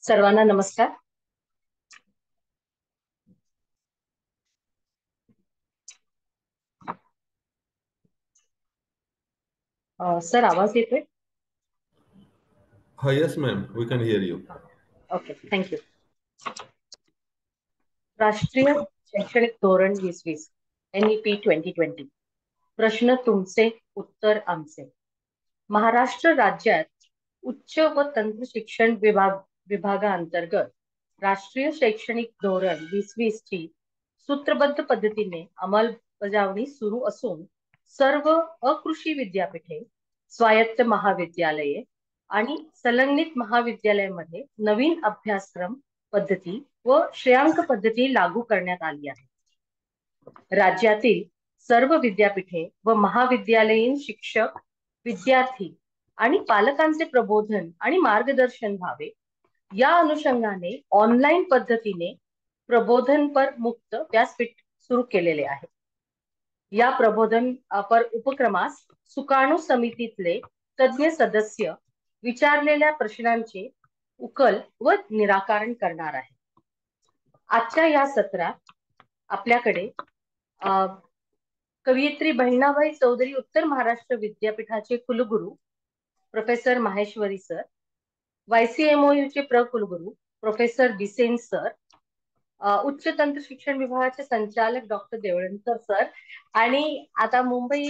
सर्वांना नमस्कार. सर आवाज येतोय? Yes, ma'am. We can hear you. Okay, thank you. राष्ट्रीय शैक्षणिक धोरण 2020 NEP 2020. प्रश्न तुमचे, उत्तर आमचे. महाराष्ट्र राज्यात उच्च व तंत्र शिक्षण विभागाअंतर्गत राष्ट्रीय शैक्षणिक धोरण 2020 ची सूत्रबद्ध पद्धतीने अंमलबजावणी सुरू असून सर्व अकृषी विद्यापीठे, स्वायत्त महाविद्यालये आणि संलग्नित महाविद्यालयामध्ये नवीन अभ्यासक्रम पद्धती व श्रेयांक पद्धती लागू करण्यात आली आहे. राज्यातील सर्व विद्यापीठे व महाविद्यालयीन शिक्षक, विद्यार्थी आणि पालकांचे प्रबोधन आणि मार्गदर्शन व्हावे या अनुषंगाने ऑनलाईन पद्धतीने प्रबोधनपर मुक्त व्यासपीठ सुरू केलेले आहे. या प्रबोधनपर उपक्रमास सुकाणू समितीतले तज्ञ सदस्य विचारलेल्या प्रश्नांचे उकल व निराकरण करणार आहे. आजच्या या सत्रात आपल्याकडे कवयित्री बहिणाबाई चौधरी उत्तर महाराष्ट्र विद्यापीठाचे कुलगुरू प्रोफेसर माहेश्वरी सर, YCMOU चे प्रकुलगुरू प्रोफेसर बिसेन सर, उच्च तंत्र शिक्षण विभागाचे संचालक डॉक्टर देवळणकर सर आणि आता मुंबई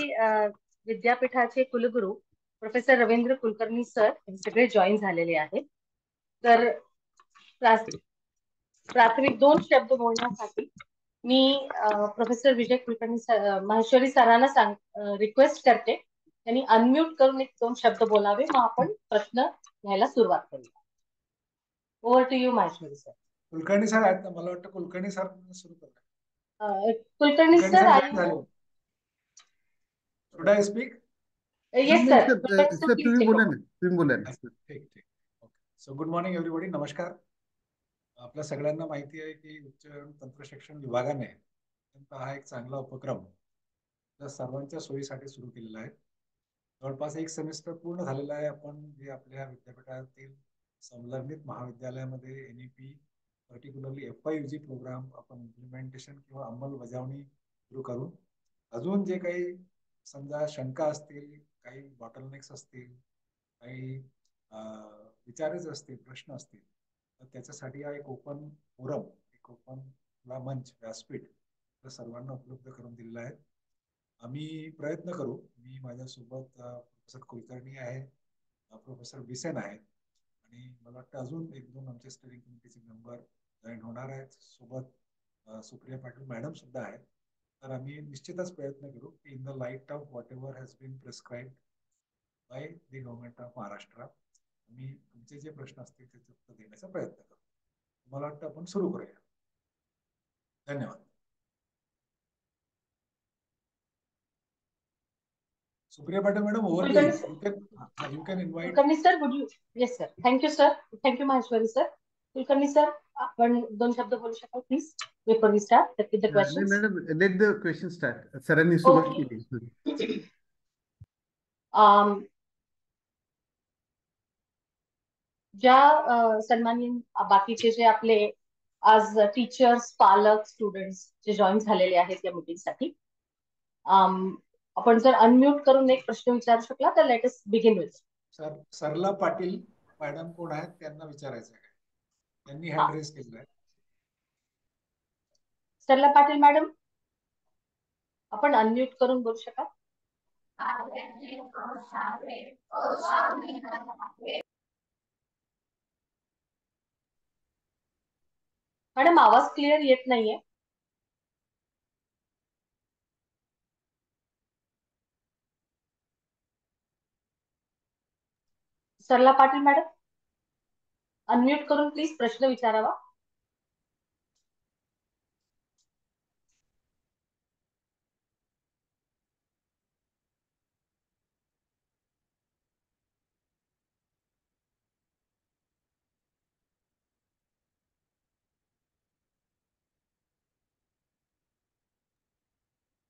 विद्यापीठाचे कुलगुरू प्रोफेसर रवींद्र कुलकर्णी सर हे सगळे जॉईन झालेले आहेत. तर प्राथमिक 2 शब्द बोलण्यासाठी मी प्रोफेसर विजय कुलकर्णी माहेश्वरी सरांना रिक्वेस्ट करते त्यांनी अनम्यूट करून 1-2 शब्द बोलावे, मग आपण प्रश्न घ्यायला सुरुवात करूया. Over to you Maheshwari sir. Kulkarni sir आहेत ना? मला वाटतं कुलकर्णी सर सुरू करा. Kulkarni sir should I speak? Yes sir. तुम्ही बोला ना. ठीक. Okay. So good morning everybody. नमस्कार. आपल्या सगळ्यांना माहिती आहे की उच्च तंत्र शिक्षण विभागाने हा एक चांगला उपक्रम सर्वांच्या सोयीसाठी सुरू केलेला आहे. जवळपास 1 सेमिस्टर पूर्ण झालेला आहे. आपण जे आपल्या विद्यापीठातील संलग्नित महाविद्यालयामध्ये NEP पर्टिक्युलरली FYUG प्रोग्राम आपण इम्प्लिमेंटेशन किंवा अंमलबजावणी सुरू करून अजून जे काही समजा शंका असतील, काही बॉटलनेक्स असतील, काही विचारायचे असतील, प्रश्न असतील, तर त्याच्यासाठी हा एक ओपन फोरम, एक ओपन मंच, व्यासपीठ सर्वांना उपलब्ध करून दिलेला आहे. आम्ही प्रयत्न करू. मी माझ्यासोबत प्रोफेसर कुलकर्णी आहे, प्रोफेसर बिसेन आहेत आणि मला वाटतं अजून 1-2 आमचे स्टीअरिंग कमिटीचे मेंबर जॉईन होणार आहेत. सोबत सुप्रिया पाटील मॅडम सुद्धा आहेत. तर आम्ही निश्चितच प्रयत्न करू की in the light of whatever has been prescribed by the government of Maharashtra आम्ही तुमचे जे प्रश्न असतील त्याचे उत्तर देण्याचा प्रयत्न करू. मला वाटतं आपण सुरू करूया. धन्यवाद. Supriya Patil madam, over to you. You can invite. Kulkarni sir, would you? Yes sir. Thank you sir. Thank you Maheshwari sir. Kulkarni sir, आपण 2 शब्द बोलू शकाल please before we start with the questions? Madam, let the question start. सरांनी सुरुवात केली. ज्या सन्माननीय बाकीचे जे आपले आज टीचर्स, पालक, स्टुडंट्स जे जॉईन झालेले आहेत या मीटिंगसाठी, आपण जर अनम्यूट करून एक प्रश्न विचारू शकला तर let us begin with. Sarla Patil madam कोण आहेत त्यांना विचारायचं आहे. त्यांनी हँड रेज केलेला आहे. सरला पाटील मॅडम, आपण अनम्यूट करून बोलू शकाल? मॅडम, आवाज क्लिअर येत नाहीये. सरला पाटील मॅडम, अनम्यूट करून प्लीज प्रश्न विचारावा.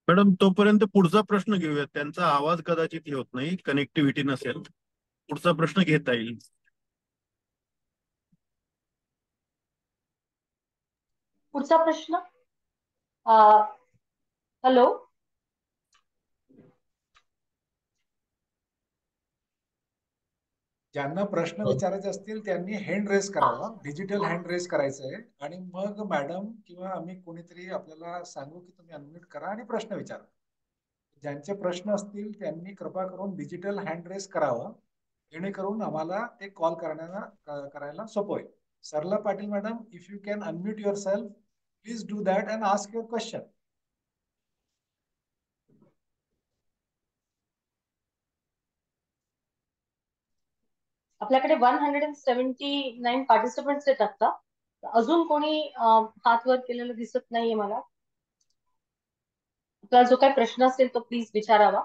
मॅडम, तोपर्यंत पुढचा प्रश्न घेऊया. त्यांचा आवाज कदाचित होत नाही, कनेक्टिव्हिटी नसेल. पुढचा प्रश्न घेता येईल. पुढचा प्रश्न. हॅलो. ज्यांना प्रश्न विचारायचे असतील त्यांनी हँड रेस करावा, डिजिटल हँड रेस करायचं आहे, आणि मग मॅडम किंवा आम्ही कोणीतरी आपल्याला सांगू की तुम्ही अनम्यूट करा आणि प्रश्न विचारा. ज्यांचे प्रश्न असतील त्यांनी कृपा करून डिजिटल हँड रेस करावा, जेणेकरून आम्हाला ते कॉल करायला सोपं होईल. Sarla Patil madam, if you can unmute yourself, please do that and ask your question. आपल्याकडे 179 पार्टिसिपंट्स आहेत आता. अजून कोणी हात वर केलेलं दिसत नाहीये मला. आपला जो काही प्रश्न असेल तो प्लीज विचारावा.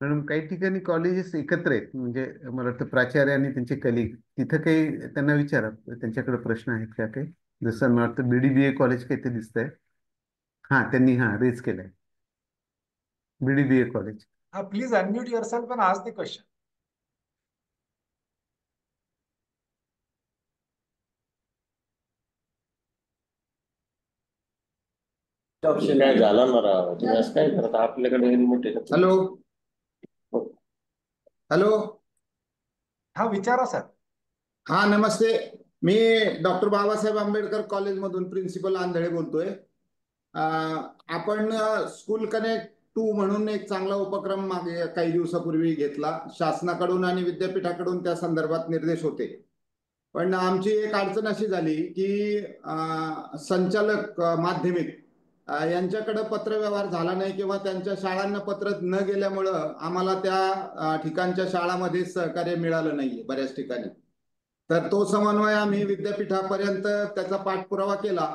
मॅडम, काही ठिकाणी कॉलेजेस एकत्र आहेत, म्हणजे मला वाटतं प्राचार्य आणि त्यांचे कलिग, तिथं काही त्यांना विचारा, त्यांच्याकडे प्रश्न आहेत का काही. जसं मला वाटतं BDBA कॉलेज काही ते दिसतंय. हा, त्यांनी रेज केलंय. BDBA college. हा, please unmute yourself and ask the question. काय झाला ना राव, तुम्ही असं काय करता, आपल्याकडे हेल्मेट आहे. Hello hello. हा, विचारा सर. हा, नमस्ते. मी डॉक्टर बाबासाहेब आंबेडकर कॉलेजमधून प्रिन्सिपल आंधळे बोलतोय. आपण स्कूल कनेक्ट 2 म्हणून एक चांगला उपक्रम मागे काही दिवसापूर्वी घेतला. शासनाकडून आणि विद्यापीठाकडून त्या संदर्भात निर्देश होते. पण आमची एक अडचण अशी झाली की संचालक माध्यमिक यांच्याकडे पत्रव्यवहार झाला नाही, किंवा त्यांच्या शाळांना पत्र न गेल्यामुळं आम्हाला त्या ठिकाणच्या शाळांमध्ये सहकार्य मिळालं नाहीये बऱ्याच ठिकाणी. तर तो समन्वय आम्ही विद्यापीठापर्यंत त्याचा पाठपुरावा केला,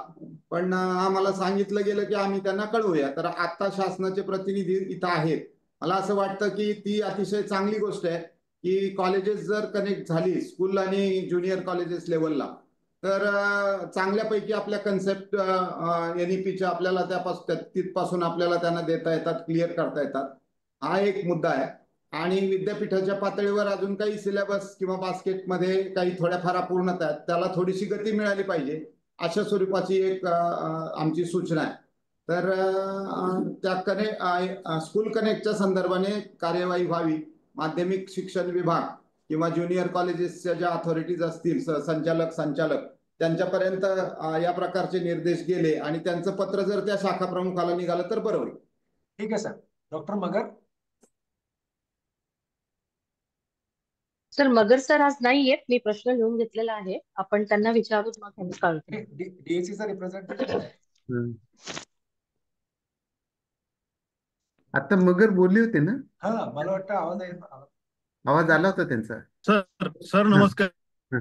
पण आम्हाला सांगितलं गेलं की आम्ही त्यांना कळवूया. तर आता शासनाचे प्रतिनिधी इथं आहेत. मला असं वाटतं की ती अतिशय चांगली गोष्ट आहे की कॉलेजेस जर कनेक्ट झाली स्कूल आणि ज्युनियर कॉलेजेस लेवलला, तर चांगल्यापैकी आपल्या कन्सेप्ट NEPच्या आपल्याला तिथपासून आपल्याला त्यांना देता येतात, क्लिअर करता येतात. हा एक मुद्दा आहे. आणि विद्यापीठाच्या पातळीवर अजून काही सिलेबस किंवा बास्केटमध्ये काही थोड्याफार अपूर्णता आहेत, त्याला थोडीशी गती मिळाली पाहिजे, अशा स्वरूपाची एक आमची सूचना आहे. तर त्या स्कूल कनेक्टच्या संदर्भाने कार्यवाही व्हावी. माध्यमिक शिक्षण विभाग किंवा ज्युनियर कॉलेजेसच्या ज्या अथॉरिटीज असतील, संचालक त्यांच्यापर्यंत या प्रकारचे निर्देश गेले आणि त्यांचं पत्र जर त्या शाखा प्रमुखाला निघालं तर बरं होईल. ठीक आहे सर. डॉक्टर मगर. सर, मगर सर आज नाहीयेत. मी प्रश्न लिहून घेतलेला आहे, आपण त्यांना विचारू, मग त्यांनी कळतो. DACचा रिप्रेझेंटेटिव्ह आहे. आता मगर बोलले होते ना. हा, मला वाटतं आवाज आहे. आवाज आला होता त्यांचा. सर हा. नमस्कार. हा.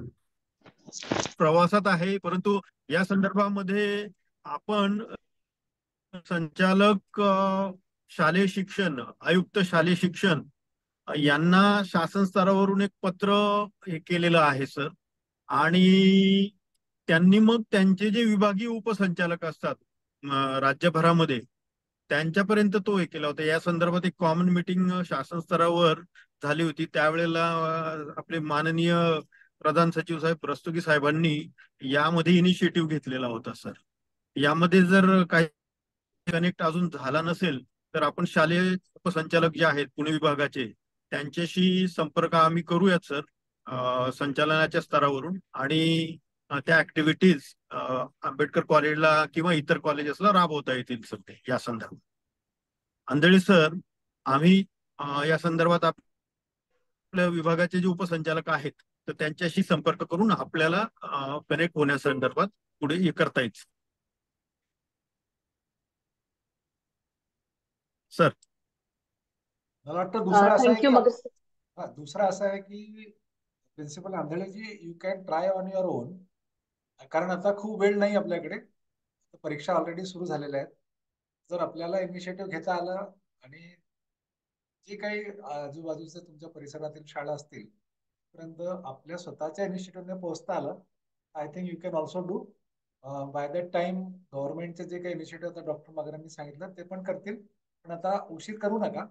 प्रवासात आहे, परंतु या संदर्भामध्ये आपण संचालक शालेय शिक्षण, आयुक्त शालेय शिक्षण यांना शासन स्तरावरून एक पत्र हे केलेलं आहे सर. आणि त्यांनी मग त्यांचे जे विभागीय उपसंचालक असतात राज्यभरामध्ये, त्यांच्यापर्यंत तो हे केला होता. या संदर्भात एक कॉमन मीटिंग शासन स्तरावर झाली होती. त्यावेळेला आपले माननीय प्रधान सचिव साहेब रस्तोगी साहेबांनी यामध्ये इनिशिएटिव्ह घेतलेला होता सर. यामध्ये जर काही कनेक्ट अजून झाला नसेल तर आपण शालेय उपसंचालक जे आहेत पुणे विभागाचे, त्यांच्याशी संपर्क आम्ही करूयात सर संचालनाच्या स्तरावरून, आणि त्या ऍक्टिव्हिटीज आंबेडकर कॉलेजला किंवा इतर कॉलेजेसला राबवता येतील सर ते या संदर्भात. आंधळे सर, आम्ही या संदर्भात आपल्या विभागाचे जे उपसंचालक आहेत तर त्यांच्याशी संपर्क करून आपल्याला कनेक्ट होण्यासंदर्भात पुढे हे करता येईल सर. मला वाटतं दुसरं असं आहे थँक्यू मगर सर. की दुसरं असं आहे की principal Andhaleji, you can try on your own, कारण आता खूप वेळ नाही आपल्याकडे. परीक्षा ऑलरेडी सुरू झालेल्या आहेत. जर आपल्याला इनिशिएटिव्ह घेता आलं आणि जे काही आजूबाजूच्या तुमच्या परिसरातील शाळा असतील पर्यंत आपल्या स्वतःच्या इनिशिएटिव्हने पोहोचता आलं, I think you can also do. By that time गव्हर्नमेंटचे जे काही इनिशिएटिव्ह आता डॉक्टर मगरांनी सांगितलं ते पण करतील. पण आता उशीर करू नका.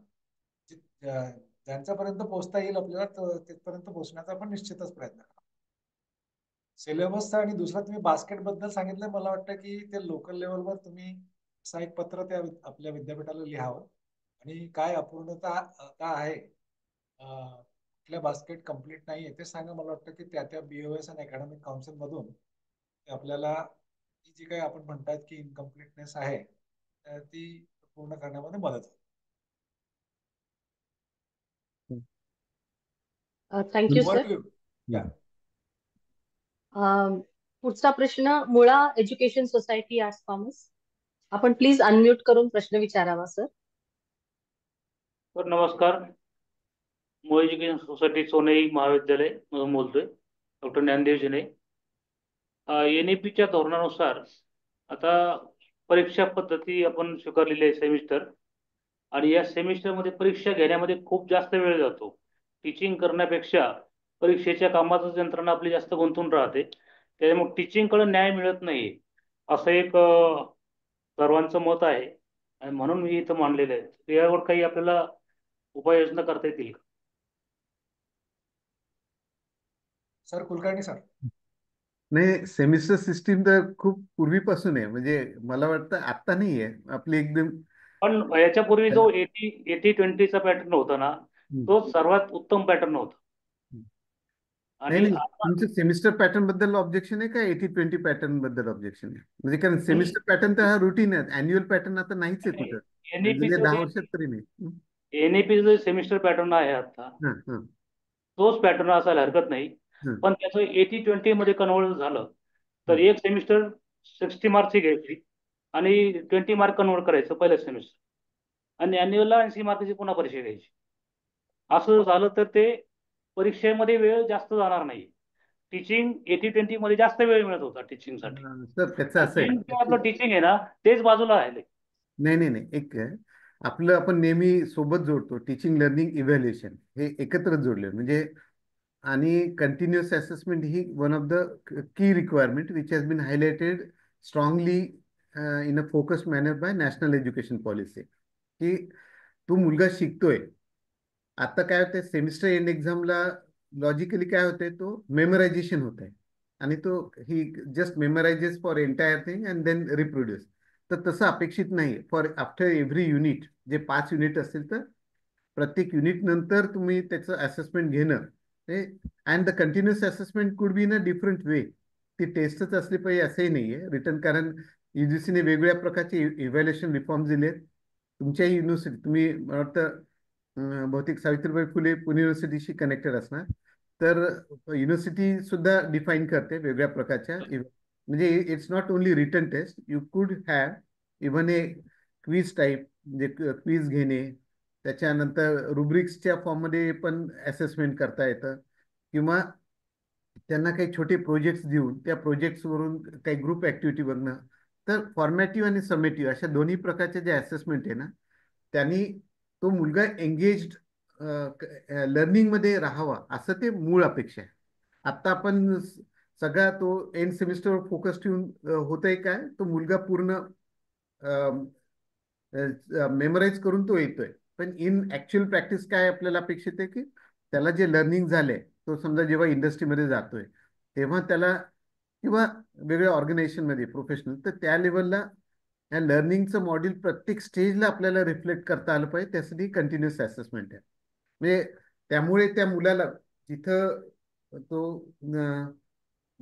ज्यांच्यापर्यंत पोहोचता येईल आपल्याला तिथपर्यंत पोहोचण्याचा आपण निश्चितच प्रयत्न करा. सिलेबसचा आणि दुसरा तुम्ही बास्केट बद्दल सांगितलं, मला वाटतं की ते लोकल लेवलवर तुम्ही असं एक पत्र त्या आपल्या विद्यापीठाला लिहावं आणि काय अपूर्णता का आहे, कुठल्या बास्केट कम्प्लीट नाही आहे ते सांगा. मला वाटतं की त्या BOS आणि अकॅडमिक काउन्सिल मधून आपल्याला जी काही आपण म्हणतात की इनकम्प्लीटनेस आहे ती पूर्ण करण्यामध्ये मदत होईल. Thank you Over sir. to you. Yeah. पुढचा प्रश्न मुळा एज्युकेशन सोसायटी आर्ट्स कॉमर्स. आपण प्लीज अनम्यूट करून प्रश्न विचारावा सर. सर नमस्कार. मुळ एज्युकेशन सोसायटी सोनई महाविद्यालय मधून बोलतोय, डॉक्टर ज्ञानदेव जिने. NEPच्या धोरणानुसार आता परीक्षा पद्धती आपण स्वीकारलेली आहे सेमिस्टर, आणि या सेमिस्टरमध्ये परीक्षा घेण्यामध्ये खूप जास्त वेळ जातो. टीचिंग करण्यापेक्षा परीक्षेच्या कामातच यंत्रणा आपली जास्त गुंतून राहते, त्यामुळे टीचिंगकडे न्याय मिळत नाही असं एक सर्वांचं मत आहे, आणि म्हणून मी इथं मांडलेलं आहे. यावर काही आपल्याला उपाययोजना करता येतील का? Sir Kulkarni sir. नाही, सेमिस्टर सिस्टीम तर खूप पूर्वीपासून आहे, म्हणजे मला वाटतं आता नाही आहे आपली एकदम. पण याच्यापूर्वी जो 80-20चा पॅटर्न होता ना, तो सर्वात उत्तम पॅटर्न होता. नाही आणि नाही, तुमचं सेमिस्टर पॅटर्न बद्दल ऑब्जेक्शन आहे का 80-20 पॅटर्न बद्दल ऑब्जेक्शन आहे? म्हणजे कारण सेमिस्टर पॅटर्न तर हा रुटीन आहे, अॅन्युअल पॅटर्न आता नाहीच आहे कुठं, गेल्या 10 वर्षात तरी नाही. NEP जो सेमिस्टर पॅटर्न आहे आता, हां हां तोच पॅटर्न असायला हरकत नाही. हां. पण त्याचं 80-20 मध्ये कन्वर्ट झालं तर एक सेमिस्टर 60 मार्क्सची घ्यायची आणि 20 मार्क कन्वर्ट करायचं पहिलं सेमिस्टर, आणि अॅन्युअलला 80 मार्काची पुन्हा परीक्षा घ्यायची. असं झालं तर ते परीक्षेमध्ये वेळ जास्त जाणार नाही. टीचिंग 80-20 मध्ये जास्त वेळ मिळत होता टीचिंगसाठी. सर त्याचं असं आहे आपलं टीचिंग आहे ना, तेच बाजूला राहिले. नाही नाही नाही, एक आहे, आपलं आपण नेहमी सोबत जोडतो टीचिंग लर्निंग इव्हॅल्युएशन, हे एकत्र जोडले म्हणजे. आणि कंटिन्युअस असेसमेंट ही one of the key requirement which has been highlighted strongly in a focused manner by national education policy, की तो मुलगा शिकतोय. आता काय होतंय, सेमिस्टर एंड एक्झामला लॉजिकली काय होतंय, तो मेमरायझेशन होत आहे, आणि तो ही just memorises for entire thing and then reproduce. तर तसं अपेक्षित नाही. फॉर आफ्टर एव्हरी युनिट, जे 5 युनिट असतील तर प्रत्येक युनिट नंतर तुम्ही त्याचं असेसमेंट घेणं, and the continuous assessment could be in a different वे. ती टेस्टच असली पाहिजे असंही नाहीये रिटर्न, कारण UGCने वेगवेगळ्या प्रकारचे इव्हॅल्युएशन रिफॉर्म्स दिलेत. तुमच्या युनिव्हर्सिटी, तुम्ही मला वाटतं बहुतेक सावित्रीबाई फुले पुणे युनिव्हर्सिटीशी कनेक्टेड असणार, तर युनिव्हर्सिटी सुद्धा डिफाईन करते वेगळ्या प्रकारच्या, म्हणजे it's not only written test, you could have even a quiz type, म्हणजे क्वीज घेणे, त्याच्यानंतर रुब्रिक्सच्या फॉर्ममध्ये पण असेसमेंट करता येतं, किंवा त्यांना काही छोटे प्रोजेक्ट्स देऊन त्या प्रोजेक्ट्सवरून काही ग्रुप ॲक्टिव्हिटी बघणं. तर फॉर्मॅटिव्ह आणि समेटिव्ह अशा दोन्ही प्रकारचे जे असेसमेंट आहे ना, त्यांनी तो मुलगा एंगेज्ड लर्निंगमध्ये राहावा, असं ते मूळ अपेक्षा आहे. आत्ता आपण सगळा तो एंड सेमिस्टरवर फोकस ठेवून होतंय काय, तो मुलगा पूर्ण मेमराईज करून तो येतोय, पण इन ऍक्च्युअल प्रॅक्टिस काय आपल्याला अपेक्षित आहे, की त्याला जे लर्निंग झालंय, तो समजा जेव्हा इंडस्ट्रीमध्ये जातोय तेव्हा त्याला, किंवा वेगळ्या ऑर्गनायझेशनमध्ये प्रोफेशनल, तर त्या लेवलला या लर्निंगचं मॉड्यूल प्रत्येक स्टेजला आपल्याला रिफ्लेक्ट करता आलं पाहिजे. त्यासाठी कंटिन्युअस असेसमेंट आहे. म्हणजे त्यामुळे त्या मुलाला जिथं तो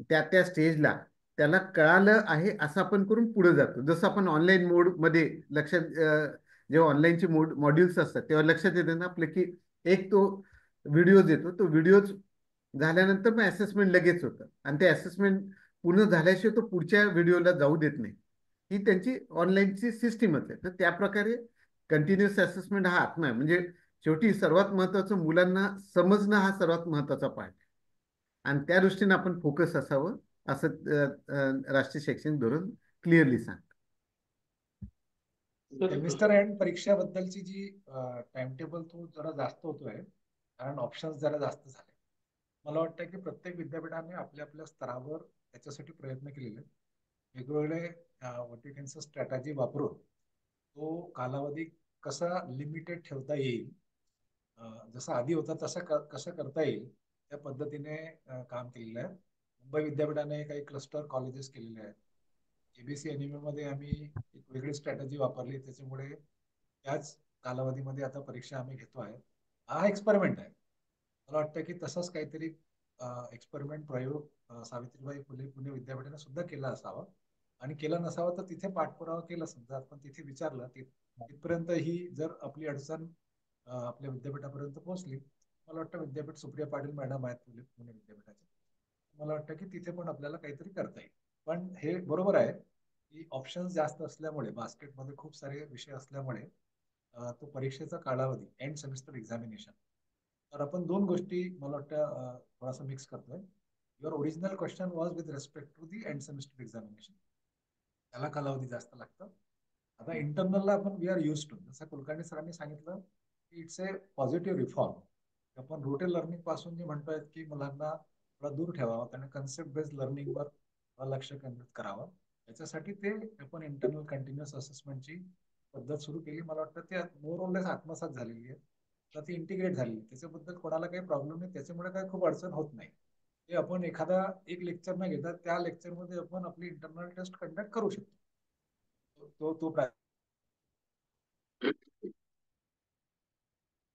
त्या स्टेजला त्याला कळालं आहे असं आपण करून पुढे जातो. जसं आपण ऑनलाईन मोडमध्ये लक्षात, जेव्हा ऑनलाईनचे मॉड्यूल्स असतात तेव्हा लक्षात येतं ना आपलं, की एक तो व्हिडिओज येतो, तो व्हिडिओज झाल्यानंतर मग असेसमेंट लगेच होतं, आणि ते असेसमेंट पूर्ण झाल्याशिवाय तो पुढच्या व्हिडिओला जाऊ देत नाही. ही त्यांची ऑनलाईनची सिस्टीमच आहे. तर त्या प्रकारे कंटिन्युअस असेसमेंट हा आत्मा आहे. म्हणजे शेवटी सर्वात महत्वाचं मुलांना समजणं हा सर्वात महत्वाचा पार्ट आहे, आणि त्या दृष्टीने आपण फोकस असावं असं राष्ट्रीय शैक्षणिक धोरण क्लिअरली सांगतं. सेमिस्टर एंड परीक्षेबद्दलची जी टाइम टेबल तो जरा जास्त होतोय, कारण ऑप्शन्स जरा जास्त झाले. मला वाटतं की प्रत्येक विद्यापीठाने आपल्या आपल्या स्तरावर त्याच्यासाठी प्रयत्न केलेले. वेगवेगळे what you can say strategy वापरून तो कालावधी कसा लिमिटेड ठेवता येईल, जसं आधी होता तसं कसं करता येईल त्या पद्धतीने काम केलेलं आहे. मुंबई विद्यापीठाने काही क्लस्टर कॉलेजेस केलेले आहेत. एबीसी एनएमए मध्ये आम्ही एक वेगळी स्ट्रॅटेजी वापरली, त्याच्यामुळे त्याच कालावधीमध्ये आता परीक्षा आम्ही घेतो आहे. हा एक्सपेरिमेंट आहे. मला वाटतं की तसंच काहीतरी एक्सपेरिमेंट प्रयोग सावित्रीबाई फुले पुणे विद्यापीठाने सुद्धा केला असावा, आणि केला नसावा तर तिथे पाठपुरावा केला समजा आपण तिथे विचारलं तिथपर्यंत ही जर आपली अडचण आपल्या विद्यापीठापर्यंत पोहोचली, मला वाटतं विद्यापीठ सुप्रिया पाटील मॅडम आहेत पुणे विद्यापीठाचे, मला वाटतं की तिथे पण आपल्याला काहीतरी करता येईल. पण हे बरोबर आहे की ऑप्शन्स जास्त असल्यामुळे, बास्केटमध्ये खूप सारे विषय असल्यामुळे तो परीक्षेचा कालावधी एंड सेमिस्टर एक्झामिनेशन, तर आपण दोन गोष्टी मला वाटतं थोडासा मिक्स करतोय. Your original question was with respect to the end semester examination, त्याला कालावधी जास्त लागतं. आता इंटरनलला आपण वी आर युज टू, जसं कुलकर्णी सरांनी सांगितलं की इट्स ए पॉझिटिव्ह रिफॉर्म. आपण रोटेल लर्निंग पासून जे म्हणतोय की मुलांना थोडा दूर ठेवावं, त्यांना कन्सेप्ट बेस्ड लर्निंगवर लक्ष केंद्रित करावं, याच्यासाठी ते आपण इंटरनल कंटिन्युअस असेसमेंटची पद्धत सुरू केली. मला वाटतं ते मोर ऑर लेस आत्मसात झालेली आहे, तर ती इंटिग्रेट झाली. त्याच्याबद्दल कोणाला काही प्रॉब्लेम नाही, त्याच्यामुळे काही खूप अडचण होत नाही. ते आपण एखादा एक लेक्चर न घेता त्या लेक्चरमध्ये आपण आपली इंटरनल टेस्ट कंडक्ट करू शकतो. तो तो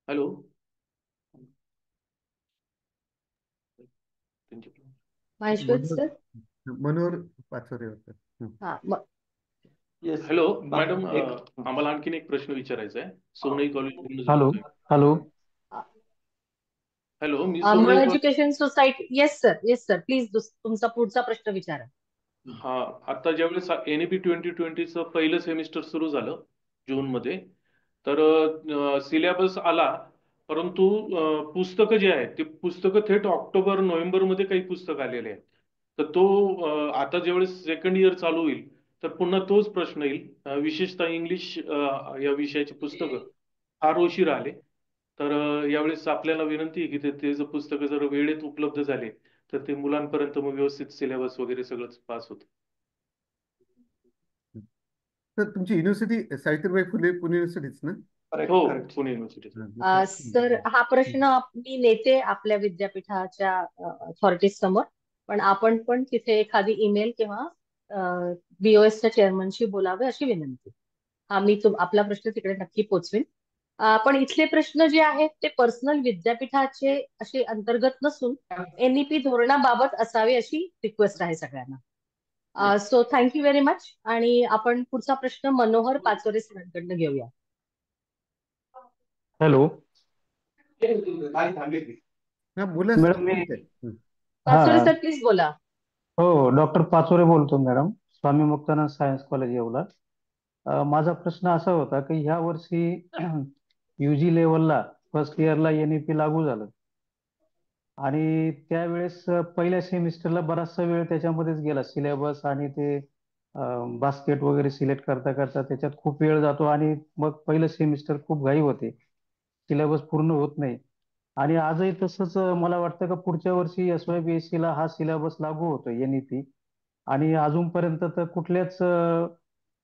हॅलो. माहेश्वरी सर. मनोहर पाचोरे होते. हा हॅलो मॅडम, आम्हाला आणखीन एक प्रश्न विचारायचा आहे. Sonai college. Hello hello. Hello, मी अमळ Sonai education society. Yes sir please तुमचा पुढचा प्रश्न विचारा. हा, आता ज्यावेळेस एनईपी 2020चं पहिलं सेमिस्टर सुरू झालं जूनमध्ये, तर सिलेबस आला, परंतु पुस्तकं जे आहेत ते पुस्तकं थेट ऑक्टोबर नोव्हेंबरमध्ये काही पुस्तक आलेले आहेत. तर तो आता ज्यावेळेस सेकंड इयर चालू होईल तर पुन्हा तोच प्रश्न येईल. विशेषतः इंग्लिश या विषयाची पुस्तकं फार उशीर आले. तर यावेळेस आपल्याला विनंती आहे की ते जर पुस्तकं जर वेळेत उपलब्ध झाले तर ते मुलांपर्यंत मग व्यवस्थित सिलेबस वगैरे सगळं पास होतं. तर तुमची युनिव्हर्सिटी सावित्रीबाई फुले पुणे युनिव्हर्सिटीच ना? हो, पुणे युनिव्हर्सिटी. सर हा प्रश्न मी नेते आपल्या विद्यापीठाच्या अथॉरिटीज समोर, पण आपण पण तिथे एखादी ईमेल किंवा बीओएसच्या चेअरमनशी बोलावे अशी विनंती. हा मी आपला प्रश्न तिकडे नक्की पोचवेन. पण इथले प्रश्न जे आहेत ते पर्सनल विद्यापीठाचे असे अंतर्गत नसून एनईपी धोरणाबाबत असावे अशी रिक्वेस्ट आहे सगळ्यांना. So thank you very much. आणि आपण पुढचा प्रश्न मनोहर पाचोरे सरांकडनं घेऊया. हॅलो. हा बोला सर. मॅडम मी पाचोरे सर प्लीज बोला. हो, डॉक्टर पाचोरे बोलतो madam, Swami Muktanand science college Yeola. माझा प्रश्न असा होता की ह्या वर्षी युजी लेवलला फर्स्ट इयरला एनईपी लागू झालं, आणि त्यावेळेस पहिल्या सेमिस्टरला बराचसा वेळ त्याच्यामध्येच गेला. सिलेबस आणि ते बास्केट वगैरे सिलेक्ट करता करता त्याच्यात खूप वेळ जातो, आणि मग पहिलं सेमिस्टर खूप घाई होते, सिलेबस पूर्ण होत नाही. आणि आजही तसंच मला वाटतं का पुढच्या वर्षी SYBSE ला हा सिलेबस लागू होतो एनईपी, आणि अजूनपर्यंत तर कुठल्याच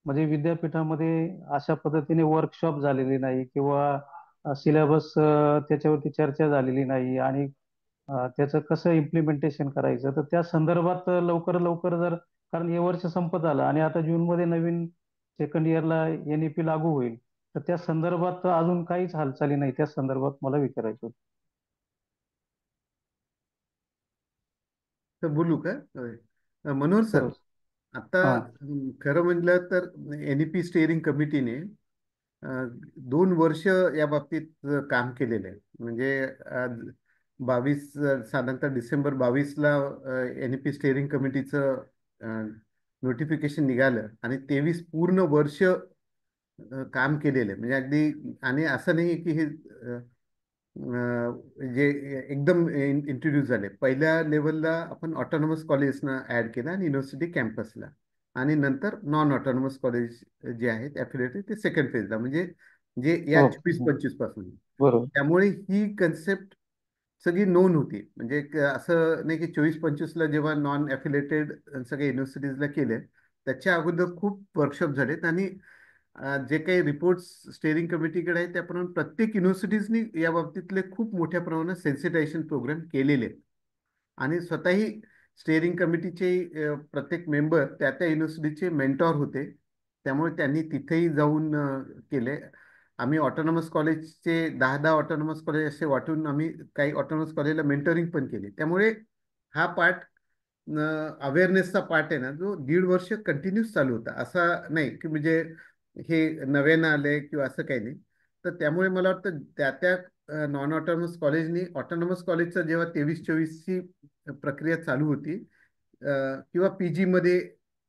म्हणजे विद्यापीठामध्ये अशा पद्धतीने वर्कशॉप झालेली नाही, किंवा सिलेबस त्याच्यावरती चर्चा झालेली नाही, आणि त्याचं कसं इम्प्लिमेंटेशन करायचं. तर त्या संदर्भात लवकर जर, कारण हे वर्ष संपत आलं आणि आता जूनमध्ये नवीन सेकंड इयरला एनईपी लागू होईल, तर त्या संदर्भात अजून काहीच हालचाली नाही. त्या संदर्भात मला विचारायचं होतं. तर बोलू का? मनोहर सर, हो. आता हा. खरं म्हटलं तर एनईपी स्टेअरिंग कमिटीने 2 वर्ष या बाबतीत काम केलेलं आहे. म्हणजे 22 साधारणतः डिसेंबर 22ला एनईपी स्टेअरिंग कमिटीचं नोटिफिकेशन निघालं, आणि 23 पूर्ण वर्ष काम केलेलं आहे. म्हणजे अगदी, आणि असं नाही की हे जे एकदम इंट्रोड्यूस झाले. पहिल्या लेवलला आपण ऑटोनॉमस कॉलेजना ऍड केला आणि युनिव्हर्सिटी कॅम्पसला, आणि नंतर नॉन ऑटोनॉमस कॉलेज जे आहेत ॲफिलिएटेड ते सेकंड फेजला, म्हणजे जे या 24-25 पासून. बरोबर. त्यामुळे ही कन्सेप्ट सगळी नोन होती. म्हणजे असं नाही की 24-25ला जेव्हा नॉन ॲफिलिएटेड सगळ्या युनिव्हर्सिटीजला केले त्याच्या अगोदर खूप वर्कशॉप झालेत आणि जे काही रिपोर्ट्स स्टेअरिंग कमिटीकडे आहेत त्याप्रमाणे प्रत्येक युनिव्हर्सिटीजनी या बाबतीतले खूप मोठ्या प्रमाणात सेन्सिटायझेशन प्रोग्राम केलेले आहेत आणि स्वतःही स्टेअरिंग कमिटीचे प्रत्येक मेंबर त्या त्या युनिव्हर्सिटीचे मेंटॉर होते, त्यामुळे त्यांनी तिथेही जाऊन केले. आम्ही ऑटोनॉमस कॉलेजचे 10 ऑटोनॉमस कॉलेज असे वाटून आम्ही काही ऑटोनॉमस कॉलेजला मेंटरिंग पण केले. त्यामुळे हा पार्ट अवेअरनेसचा पार्ट आहे ना, जो 1.5 वर्ष कंटिन्यूस चालू होता. असा नाही की म्हणजे हे नव्यानं आलंय किंवा असं काही नाही. तर त्यामुळे मला वाटतं त्या त्या नॉन ऑटोनॉमस कॉलेजनी ऑटोनॉमस कॉलेजचा जेव्हा 23-24ची प्रक्रिया चालू होती किंवा PG मध्ये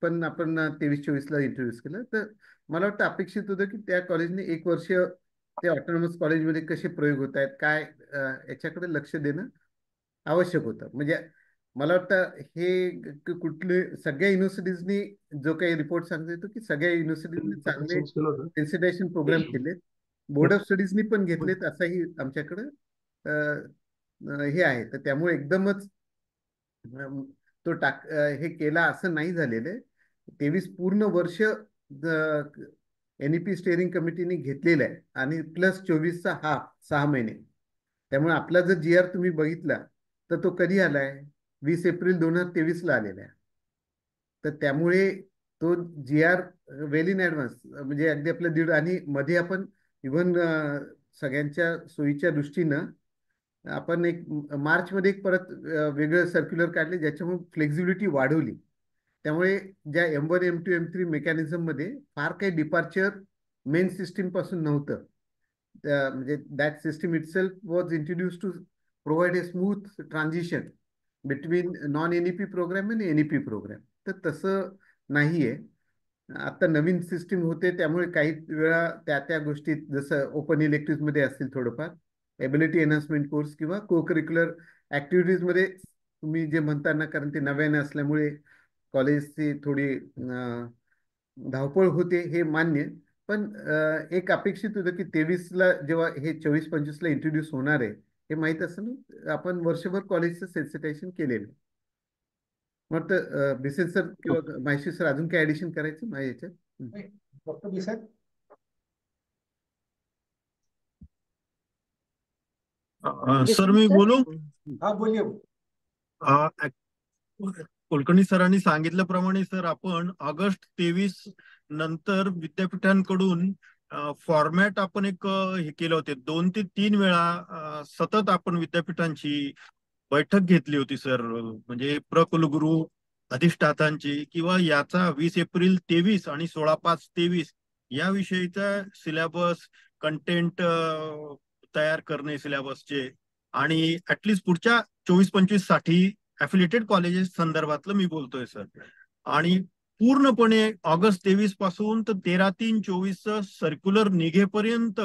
पण आपण 23-24ला इंट्रोड्यूस केलं, तर मला वाटतं अपेक्षित होतं की त्या कॉलेजने 1 वर्ष ते ऑटोनॉमस कॉलेजमध्ये कसे प्रयोग होत आहेत काय याच्याकडे लक्ष देणं आवश्यक होतं. म्हणजे मला वाटतं हे कुठले सगळ्या युनिव्हर्सिटीजनी जो काही रिपोर्ट सांगतो येतो की सगळ्या युनिव्हर्सिटीजनी चांगले सेन्सिटायझेशन प्रोग्राम केलेत, बोर्ड ऑफ स्टडीजनी पण घेतलेत असंही आमच्याकडं हे आहे. तर त्यामुळे एकदमच तो हे केला असं नाही झालेलं आहे. 23 पूर्ण वर्ष NEP स्टेअरिंग कमिटीने घेतलेला आहे आणि प्लस 24चा हा 6 महिने. त्यामुळे आपला जर GR तुम्ही बघितला तर तो कधी आलाय? 20 एप्रिल 2023ला आलेला आहे. तर त्यामुळे तो GR वेल इन ऍडव्हान्स म्हणजे अगदी आपलं दीड आणि मध्ये आपण इव्हन सगळ्यांच्या सोयीच्या दृष्टीनं आपण एक मार्चमध्ये एक परत वेगळं सर्क्युलर काढले ज्याच्यामुळे फ्लेक्झिबिलिटी वाढवली. त्यामुळे ज्या M1, M2, M3 मेकॅनिझम मध्ये फार काही डिपार्चर मेन सिस्टीम पासून नव्हतं. म्हणजे that system itself was introduce to provide a smooth transition between non NEP program आणि NEP प्रोग्राम. तर तसं नाहीये. आता नवीन सिस्टीम होते त्यामुळे काही वेळा त्या त्या गोष्टीत जसं ओपन इलेक्टिव्ह मध्ये असतील थोडंफार एबिलिटी एनहान्समेंट कोर्स किंवा को करिक्युलर ऍक्टिव्हिटीज मध्ये तुम्ही जे म्हणता ना, कारण ते नव्याने असल्यामुळे कॉलेजची थोडी धावपळ होते हे मान्य. पण एक अपेक्षित होतं की 23ला जेव्हा हे 24-25ला इंट्रोड्यूस होणार आहे हे माहीत असं आपण वर्षभर कॉलेजचं सेन्सिटायझेशन केलेलं. मग बिसेल सर किंवा माहिशी सर अजून काय ऍडिशन करायचं माझ्या याच्यात? Doctor Bissell. सर मी बोलू? हा बोलिये. कुलकर्णी सरांनी सांगितल्याप्रमाणे सर आपण ऑगस्ट 23 नंतर विद्यापीठांकडून फॉर्मॅट आपण एक हे केले होते. 2 ते 3 वेळा सतत आपण विद्यापीठांची बैठक घेतली होती सर. म्हणजे प्रकुलगुरू अधिष्ठातांची किंवा याचा 20 एप्रिल 23 आणि 16/5/23 या विषयीचा सिलेबस कंटेंट तयार करणे सिलेबसचे आणि ऍटलिस्ट पुढच्या 24-25 साठी अफिलिएटेड कॉलेजेस संदर्भातलं मी बोलतोय सर. आणि पूर्णपणे ऑगस्ट 23 पासून तर 13/3/24 सर्क्युलर निघेपर्यंत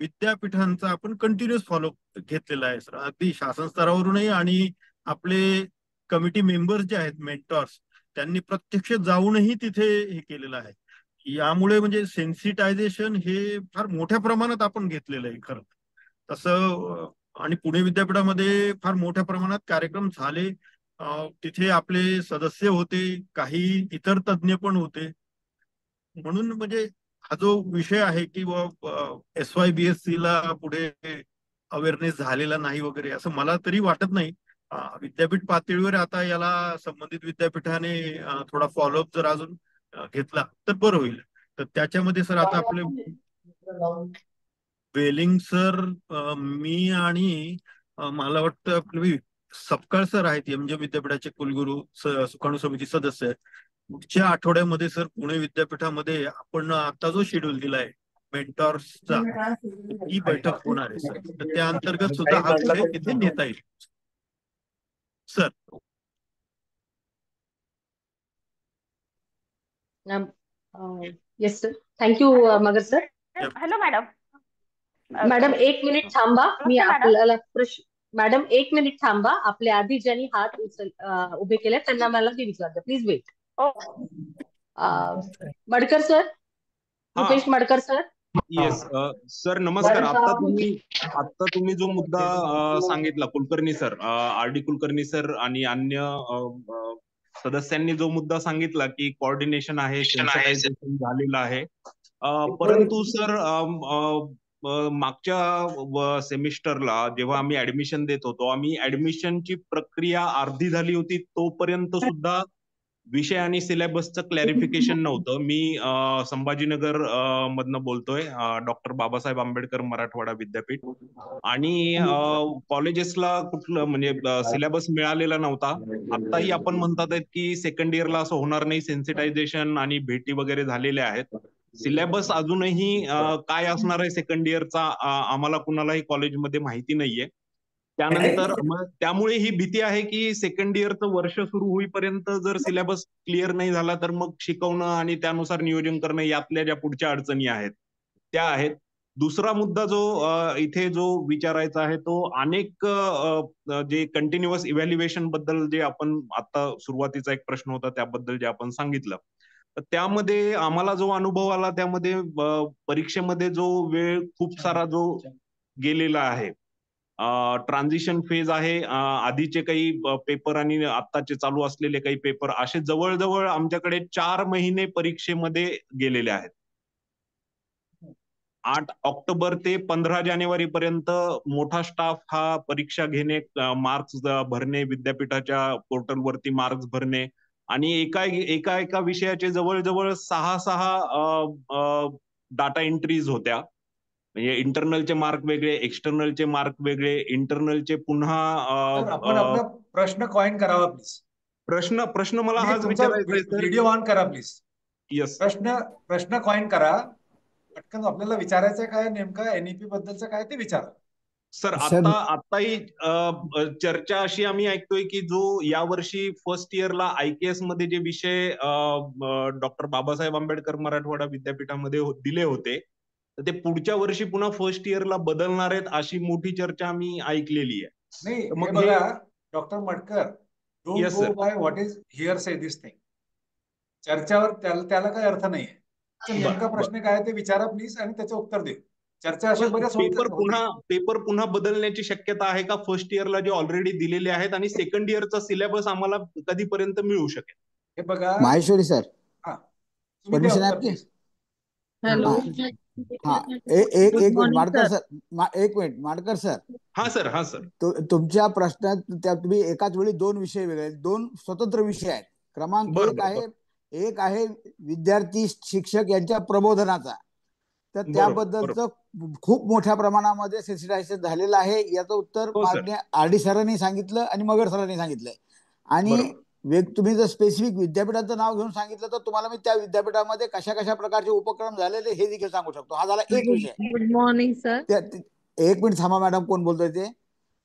विद्यापीठांचा आपण कंटिन्युअस फॉलो घेतलेला आहे सर. अगदी शासन स्तरावरूनही आणि आपले कमिटी मेंबर्स जे आहेत मेंटॉर्स त्यांनी प्रत्यक्ष जाऊनही तिथे हे केलेलं आहे. यामुळे म्हणजे सेन्सिटायझेशन हे फार मोठ्या प्रमाणात आपण घेतलेलं आहे खरं तसं. आणि पुणे विद्यापीठामध्ये फार मोठ्या प्रमाणात कार्यक्रम झाले. तिथे आपले सदस्य होते, काही इतर तज्ज्ञ पण होते. म्हणून म्हणजे हा जो विषय आहे की SYBSC ला पुढे अवेअरनेस झालेला नाही वगैरे असं मला तरी वाटत नाही. विद्यापीठ पातळीवर आता याला संबंधित विद्यापीठाने थोडा फॉलोअप जर अजून घेतला तर बरं होईल. तर त्याच्यामध्ये सर आता आपले वेलिंग सर, मी आणि मला वाटतं आपले सपकाळ सर आहेत MGM विद्यापीठाचे कुलगुरू सुकाणू समिती सदस्य आहेत. पुढच्या आठवड्यामध्ये सर पुणे विद्यापीठामध्ये आपण आता जो शेड्यूल दिलाय मेंटॉर्सचा ही बैठक होणार आहे सर. तर त्या अंतर्गत सुद्धा हा विषय तिथे नेता येईल sir. Yes sir. Thank you Magar sir. Hello madam. Madam 1 minute थांबा. मी आपल्याला मॅडम 1 मिनिट थांबा. आपल्या आधी ज्यांनी हात उभे केले त्यांना मला ते विचारते. Please wait. Madkar sir, Rupesh Madkar sir. Yes sir नमस्कार. आता तुम्ही जो मुद्दा सांगितला Kulkarni sir, RD Kulkarni sir आणि अन्य सदस्यांनी जो मुद्दा सांगितला की कोऑर्डिनेशन आहे, सेन्सिटायझेशन झालेलं आहे. परंतु सर मागच्या सेमिस्टरला जेव्हा आम्ही ऍडमिशन देत होतो, आम्ही ऍडमिशनची प्रक्रिया अर्धी झाली होती तोपर्यंत सुद्धा विषय आणि सिलेबसचं क्लॅरिफिकेशन नव्हतं. मी संभाजीनगर मधनं बोलतोय, डॉक्टर बाबासाहेब आंबेडकर मराठवाडा विद्यापीठ. आणि कॉलेजेसला कुठलं म्हणजे सिलेबस मिळालेला नव्हता. आत्ताही आपण म्हणतात आहेत की सेकंड इयरला असं होणार नाही, सेन्सिटायझेशन आणि भेटी वगैरे झालेल्या आहेत. सिलेबस अजूनही काय असणार आहे सेकंड इयरचा आम्हाला कुणालाही कॉलेजमध्ये माहिती नाहीये. त्यानंतर त्यामुळे ही भीती आहे की सेकंड इयरचं वर्ष सुरू होईपर्यंत जर सिलेबस क्लिअर नाही झाला तर मग शिकवणं आणि त्यानुसार नियोजन करणं यातल्या ज्या पुढच्या अडचणी आहेत त्या आहेत. दुसरा मुद्दा जो इथे जो विचारायचा आहे तो अनेक जे कंटिन्युअस इव्हॅल्युएशन बद्दल जे आपण आता सुरुवातीचा एक प्रश्न होता त्याबद्दल जे आपण सांगितलं, तर त्यामध्ये आम्हाला जो अनुभव आला त्यामध्ये परीक्षेमध्ये जो वेळ खूप सारा जो गेलेला आहे, ट्रान्झिशन फेज आहे, आधीचे काही पेपर आणि आत्ताचे चालू असलेले काही पेपर असे जवळजवळ आमच्याकडे 4 महिने परीक्षेमध्ये गेलेले आहेत. 8 ऑक्टोबर ते 15 जानेवारी पर्यंत मोठा स्टाफ हा परीक्षा घेणे, मार्क्स भरणे, विद्यापीठाच्या पोर्टलवरती मार्क्स भरणे आणि एका विषयाचे जवळजवळ 6 डाटा एंट्रीज होत्या. म्हणजे इंटरनलचे मार्क वेगळे, एक्सटर्नलचे मार्क वेगळे, इंटरनलचे पुन्हा आपण आपला प्रश्न कॉइन करावा प्लीज. प्रश्न मला हाच विचारायचा आहे सर. व्हिडिओ ऑन करा प्लीज. येस. प्रश्न कॉइन करा. पटकन आपल्याला विचारायचं काय नेमकं एनईपी बद्दलचं काय ते विचारा. सर आताही चर्चा अशी आम्ही ऐकतोय की जो यावर्षी फर्स्ट इयरला IKS मध्ये जे विषय डॉक्टर बाबासाहेब आंबेडकर मराठवाडा विद्यापीठामध्ये दिले होते तर ते पुढच्या वर्षी पुन्हा फर्स्ट इयरला बदलणार आहेत अशी मोठी चर्चा आम्ही ऐकलेली आहे. नाही मग बघा doctor Matkar, don't go by what is hearsay this thing. चर्चावर त्याला काही अर्थ नाहीये. नेमका प्रश्न काय ते विचारा प्लीज आणि त्याचं उत्तर दे. चर्चा अशा बऱ्याच पेपर पुन्हा बदलण्याची शक्यता आहे का फर्स्ट इयरला जे ऑलरेडी दिलेले आहेत आणि सेकंड इयरचा सिलेबस आम्हाला कधीपर्यंत मिळू शकेल? हे बघा माहेश्वरी सर, परमिशन आहे आपकी? हॅलो, एक मिनिट माडकर सर, एक मिनिट माडकर सर. हा सर. तुमच्या प्रश्नात तुम्ही एकाच वेळी 2 विषय वेगळे, 2 स्वतंत्र विषय आहेत. क्रमांक एक आहे विद्यार्थी शिक्षक यांच्या प्रबोधनाचा, तर त्याबद्दलचं खूप मोठ्या प्रमाणामध्ये सेन्सिटायझेशन झालेलं आहे. याचं उत्तर माननीय RD सरांनी सांगितलं आणि मगर सरांनी सांगितलंय. आणि तुम्ही जर स्पेसिफिक विद्यापीठाचं नाव घेऊन सांगितलं तर तुम्हाला मी त्या विद्यापीठामध्ये कशा प्रकारचे उपक्रम झालेले हे देखील सांगू शकतो. हा झाला एक विषय. Good morning sir. एक मिनिट थांबा मॅडम, कोण बोलतोय ते?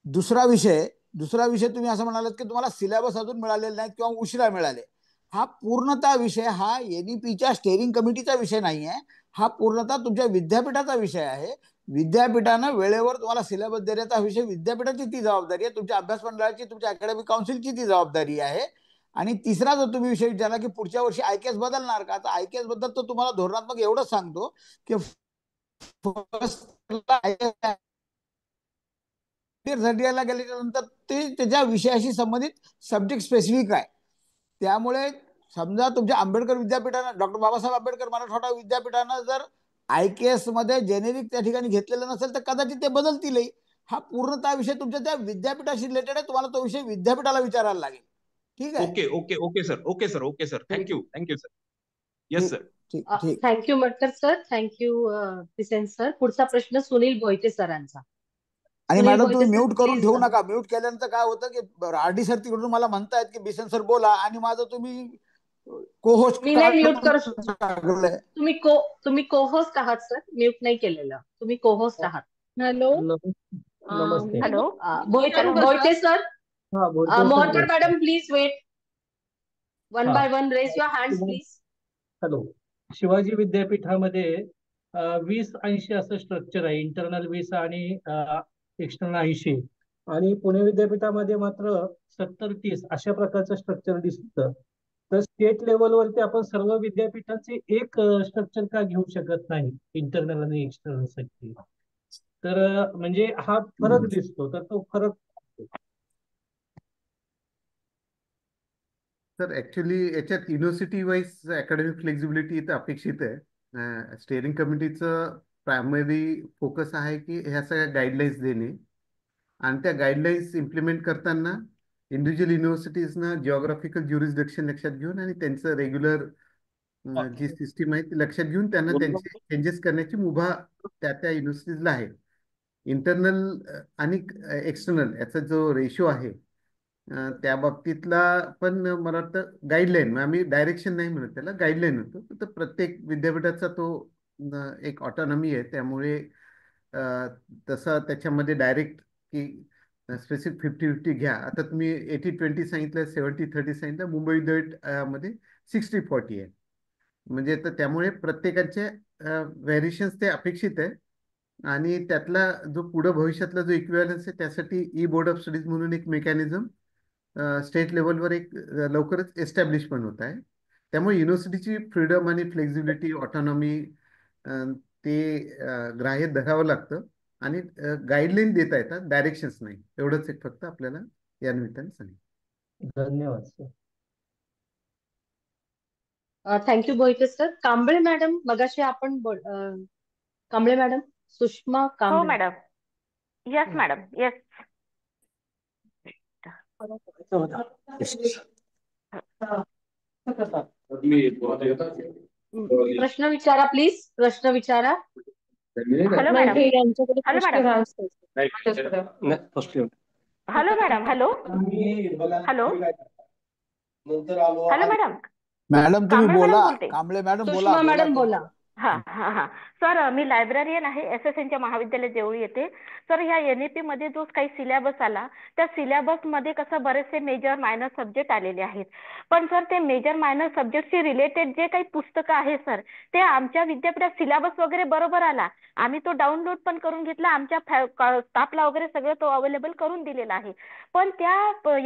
दुसरा विषय तुम्ही असं म्हणालात की तुम्हाला सिलेबस अजून मिळालेला नाही किंवा उशिरा मिळाले. हा पूर्णतः विषय हा NEPच्या स्टेअरिंग कमिटीचा विषय नाहीये. हा पूर्णतः तुमच्या विद्यापीठाचा विषय आहे. विद्यापीठानं वेळेवर तुम्हाला सिलेबस देण्याचा विषय विद्यापीठाची ती जबाबदारी आहे. तुमच्या अभ्यास मंडळाची, तुमच्या अकॅडमिक काउन्सिलची ती जबाबदारी आहे. आणि तिसरा जर तुम्ही विषय विचारला की पुढच्या वर्षी IKS बदलणार का, तर IKS बद्दल तर तुम्हाला धोरणात्मक एवढंच सांगतो की गेल्याच्या नंतर ते त्याच्या विषयाशी संबंधित सब्जेक्ट स्पेसिफिक आहे. त्यामुळे समजा तुमच्या आंबेडकर विद्यापीठानं, डॉक्टर बाबासाहेब आंबेडकर मराठवाडा विद्यापीठानं जर IKS मध्ये जेनेरिक त्या ठिकाणी घेतलेलं नसेल तर कदाचित ते बदलतीलही. हा पूर्णतः विषय तुमच्या त्या विद्यापीठाशी रिलेटेड आहे. तुम्हाला तो विषय विद्यापीठाला विचारायला लागेल. ठीक आहे? Okay sir. Thank you sir. Yes sir. Thank you Matkar sir, thank you Bisen sir. पुढचा प्रश्न सुनील भोईटे सरांचा. आणि मॅडम तुम्ही म्यूट करून ठेवू नका. म्यूट केल्यानंतर काय होतं की RD सर तिकडून मला म्हणतायत की बिसेन सर बोला आणि माझं तुम्ही को-होस्ट मी नाही म्यूट करू शकत. तुम्ही को-होस्ट आहात सर, म्यूट नाही केलेलं. तुम्ही को-होस्ट आहात. Hello, hello Bhoite sir. Mohankar madam please wait. One by one raise your hands please. Hello, Shivaji विद्यापीठामध्ये 20-80 असं स्ट्रक्चर आहे. इंटरनल 20 आणि एक्सटर्नल 80. आणि पुणे विद्यापीठामध्ये मात्र 70-30 अशा प्रकारचं स्ट्रक्चर दिसतं. तर स्टेट लेवलवरती आपण सर्व विद्यापीठाचे एक स्ट्रक्चर का घेऊ शकत नाही इंटरनल आणि एक्सटर्नल साठी? तर म्हणजे हा फरक दिसतो. तर तो फरक सर ऍक्च्युली याच्यात युनिव्हर्सिटी वाईज अकॅडमिक फ्लेक्झिबिलिटी इथं अपेक्षित आहे. स्टेअरिंग कमिटीचं प्रायमरी फोकस आहे की ह्या सगळ्या गाईडलाईन्स देणे आणि त्या गाईडलाईन्स इम्प्लिमेंट करताना इंडिव्हिज्युअल युनिव्हर्सिटीजना जिओग्राफिकल ज्युरिस्डिक्शन लक्षात घेऊन आणि त्यांचं रेग्युलर जी सिस्टीम आहे ती लक्षात घेऊन त्यांना त्यांचे चेंजेस करण्याची मुभा त्या त्या युनिव्हर्सिटीजला आहे. इंटरनल आणि एक्सटर्नल याचा जो रेशो आहे त्या बाबतीतला पण मला वाटतं गाईडलाईन, आम्ही डायरेक्शन नाही म्हणत त्याला, गाईडलाईन होतो. तर प्रत्येक विद्यापीठाचा तो एक ऑटोनॉमी आहे. त्यामुळे तसा त्याच्यामध्ये डायरेक्ट की स्पेसिफिक 50-50 घ्या. आता तुम्ही 80-20 सांगितलं, 70-30 सांगितलं. मुंबई विद्यापीठामध्ये 60-40 आहे. म्हणजे तर त्यामुळे प्रत्येकाचे व्हेरिएशन्स ते अपेक्षित आहे. आणि त्यातला जो पुढं भविष्यातला जो इक्विव्हॅलन्स आहे त्यासाठी ई बोर्ड ऑफ स्टडीज म्हणून एक मेकॅनिझम स्टेट लेवलवर एक लवकरच एस्टॅब्लिश पण होत आहे. त्यामुळे युनिव्हर्सिटीची फ्रीडम आणि फ्लेक्झिबिलिटी, ऑटोनॉमी ते ग्राह्य धरावं लागतं आणि गाईडलाईन देता येतात, डायरेक्शन्स नाही. एवढंच एक फक्त आपल्याला या निमित्ताने सांगितलं. धन्यवाद sir. Thank you Mohite sir. Kamble madam, मगाशी आपण कांबळे मॅडम, सुषमा हो Kamble. Madam. Yes madam, yes. प्रश्न विचारा प्लीज, प्रश्न विचारा. Hello madam. Hello madam. Hello madam. Hello hello hello madam. Madam तुम्ही कांबळे मॅडम बोला. बोलते. कांबळे मॅडम बोला. सुषमा मॅडम बोला. हा हा हा सर, मी लायब्ररियन आहे, SSNच्या महाविद्यालय देवळी येथे. सर, ह्या NEP मध्ये जो काही सिलेबस आला त्या सिलेबस मध्ये कसं बरेचसे मेजर मायनर सब्जेक्ट आलेले आहेत. पण सर, ते मेजर मायनर सब्जेक्टशी रिलेटेड जे काही पुस्तकं आहे सर, ते आमच्या विद्यापीठात सिलेबस वगैरे बरोबर आला. आम्ही तो डाउनलोड पण करून घेतला, आमच्या स्टाफला वगैरे सगळं तो अवेलेबल करून दिलेला आहे. पण त्या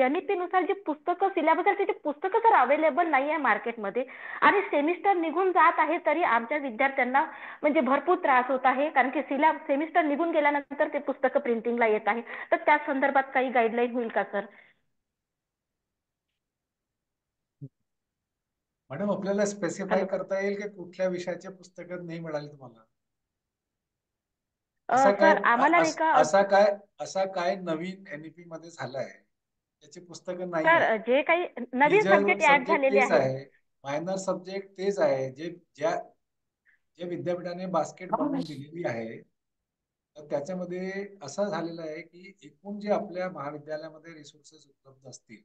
NEP नुसार जी पुस्तकं सिलेबस आहे त्याची पुस्तकं सर अवेलेबल नाही आहे मार्केटमध्ये. आणि सेमिस्टर निघून जात आहे तरी आमच्या विद्यार्थ्यांना म्हणजे भरपूर त्रास होत आहे, कारण की सेमिस्टर निघून गेल्यानंतर ते पुस्तकं प्रिंटिंगला येत आहे. तर त्या संदर्भात काही गाईडलाईन होईल का सर? मॅडम, आपल्याला स्पेसिफाय करता येईल की कुठल्या विषयाचे पुस्तकं नाही मिळाली तुम्हाला? सर, आम्हाला नाही का असा काय नवीन NEP मध्ये झालंय त्याची पुस्तकं नाही सर, आहे? जे काही नवीन सब्जेक्ट ऍड झालेले तेच आहेत. आहे, मायनर सब्जेक्ट तेच आहे, जे विद्यापीठाने बास्केट बनवून दिलेली आहे. तर त्याच्यामध्ये असं झालेलं आहे की एकूण जे आपल्या महाविद्यालयामध्ये रिसोर्सेस उपलब्ध असतील,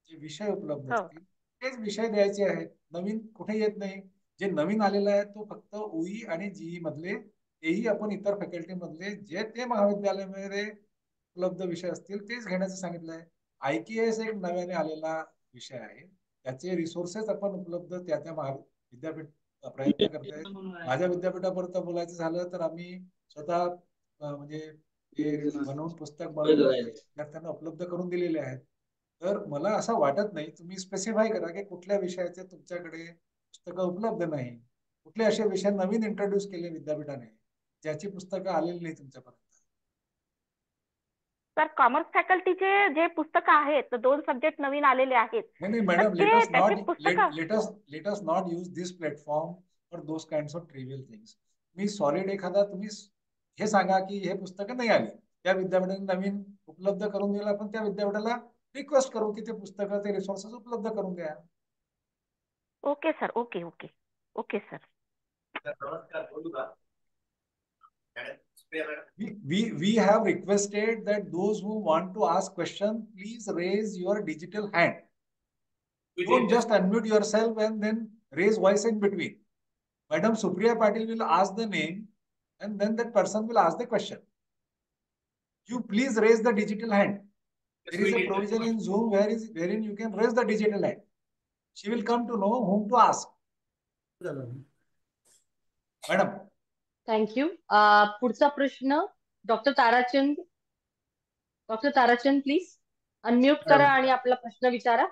जे विषय उपलब्ध असतील, तेच विषय द्यायचे आहेत. नवीन कुठे येत नाही. जे नवीन आलेलं आहे तो फक्त OE आणि GE मधले, तेही आपण इतर फॅकल्टी मधले जे ते महाविद्यालयामध्ये उपलब्ध विषय असतील तेच घेण्याचं सांगितलं आहे. IKS एक नव्याने आलेला विषय आहे, त्याचे रिसोर्सेस आपण उपलब्ध त्या त्या विद्यापीठ प्रयत्न करतायत. माझ्या विद्यापीठापर्यंत बोलायचं झालं तर आम्ही स्वतः म्हणजे ते बनवून पुस्तक बनवून विद्यार्थ्यांना उपलब्ध करून दिलेले आहेत. तर मला असं वाटत नाही, तुम्ही स्पेसिफाय करा की कुठल्या विषयाचे तुमच्याकडे पुस्तकं उपलब्ध नाही, कुठले असे विषय नवीन इंट्रोड्यूस केले विद्यापीठाने ज्याची पुस्तकं आलेली नाही तुमच्यापर्यंत. सर, कॉमर्स फॅकल्टीचे जे पुस्तकं आहेत 2 सब्जेक्ट नवीन आलेले आहेत. नाही madam, let us not use this platform for those kinds of trivial things. Me solid एखादा तुम्ही हे सांगा की हे पुस्तकं नाही आली, त्या विद्यापीठाने नवीन उपलब्ध करून दिलं, आपण त्या विद्यापीठाला रिक्वेस्ट करू की ते पुस्तकं, ते रिसोर्सेस उपलब्ध करून द्या. Okay sir. Okay okay okay sir. We have requested that those who want to ask question, please raise your digital hand. Don't just unmute yourself and then raise voice in between. Madam Supriya Patil will ask the name and then that person will ask the question. You please raise the digital hand. There is a provision in Zoom wherein you can raise the digital hand. She will come to know whom to ask. Madam. Thank you. पुढचा प्रश्न doctor Tarachand. Doctor Tarachand please unmute करा आणि आपला प्रश्न विचारा.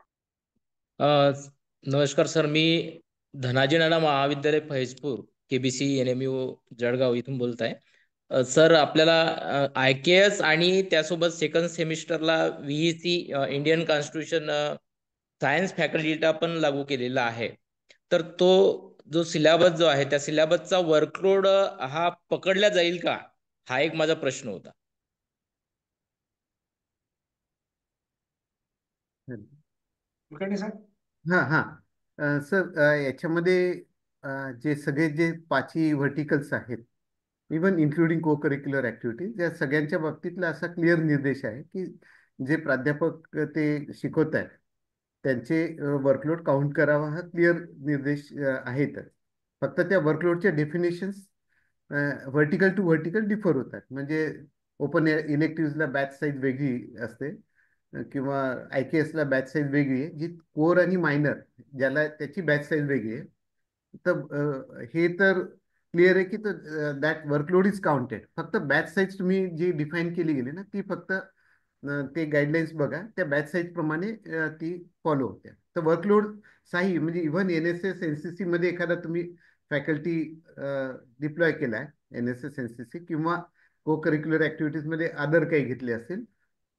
नमस्कार sir, मी धनाजी नाना महाविद्यालय Faizpur KBC NMU Jalgaon इथून बोलत आहे. सर, आपल्याला IKS आणि त्यासोबत सेकंड सेमिस्टरला VEC इंडियन कॉन्स्टिट्यूशन सायन्स फॅकल्टीला पण लागू केलेला आहे. तर तो जो सिलेबस जो आहे त्या सिलेबसचा वर्कलोड हा पकडला जाईल का, हा एक माझा प्रश्न होता. कुलकर्णी सर. सर याच्यामध्ये जे सगळे जे 5 व्हर्टिकल्स आहेत, इवन इन्क्लुडिंग को करिक्युलर ऍक्टिव्हिटीज, या सगळ्यांच्या बाबतीतला असा क्लिअर निर्देश आहे की जे प्राध्यापक ते शिकवत आहेत त्यांचे वर्कलोड काउंट करावा, हा क्लिअर निर्देश आहेत. फक्त त्या वर्कलोडच्या definitions vertical to vertical differ होतात. म्हणजे ओपन इलेक्टिव्हला बॅच साईज वेगळी असते किंवा IKS ला बॅच साईज वेगळी आहे, जी कोर आणि मायनर ज्याला त्याची बॅच साईज वेगळी आहे. तर हे तर क्लिअर आहे की दॅट वर्कलोड इज काउंटेड. फक्त बॅच साईज तुम्ही जी डिफाईन केली गेली ना, ती फक्त ते गाईडलाईन्स बघा, त्या बॅच साईज प्रमाणे ती फॉलो होते. तर वर्कलोड साही म्हणजे इव्हन NSS NCC मध्ये एखादा तुम्ही फॅकल्टी डिप्लॉय केलाय, NSS NCC किंवा को करिक्युलर ऍक्टिव्हिटीज मध्ये अदर काही घेतले असेल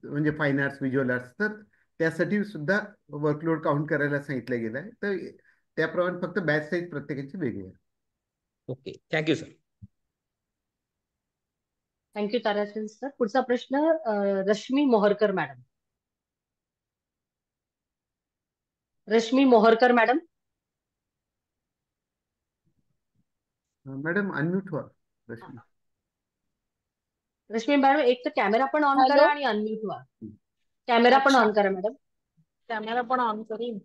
म्हणजे फाईन आर्ट्स, व्हिज्युअल आर्ट्स, तर त्यासाठी सुद्धा वर्कलोड काउंट करायला सांगितलं गेलं आहे. तर त्याप्रमाणे फक्त बॅच साईज प्रत्येकाची वेगळी आहे. Okay, thank you sir. Thank you Tarachand sir. पुढचा प्रश्न Rashmi Moharkar madam. Rashmi Moharkar madam. Madam unmute व्हा. रश्मी रश्मी मॅडम, एक तर कॅमेरा पण ऑन हॅलो. करा आणि अनम्यूट व्हा. कॅमेरा पण अच्छा, ऑन करा मॅडम. कॅमेरा पण ऑन करीन.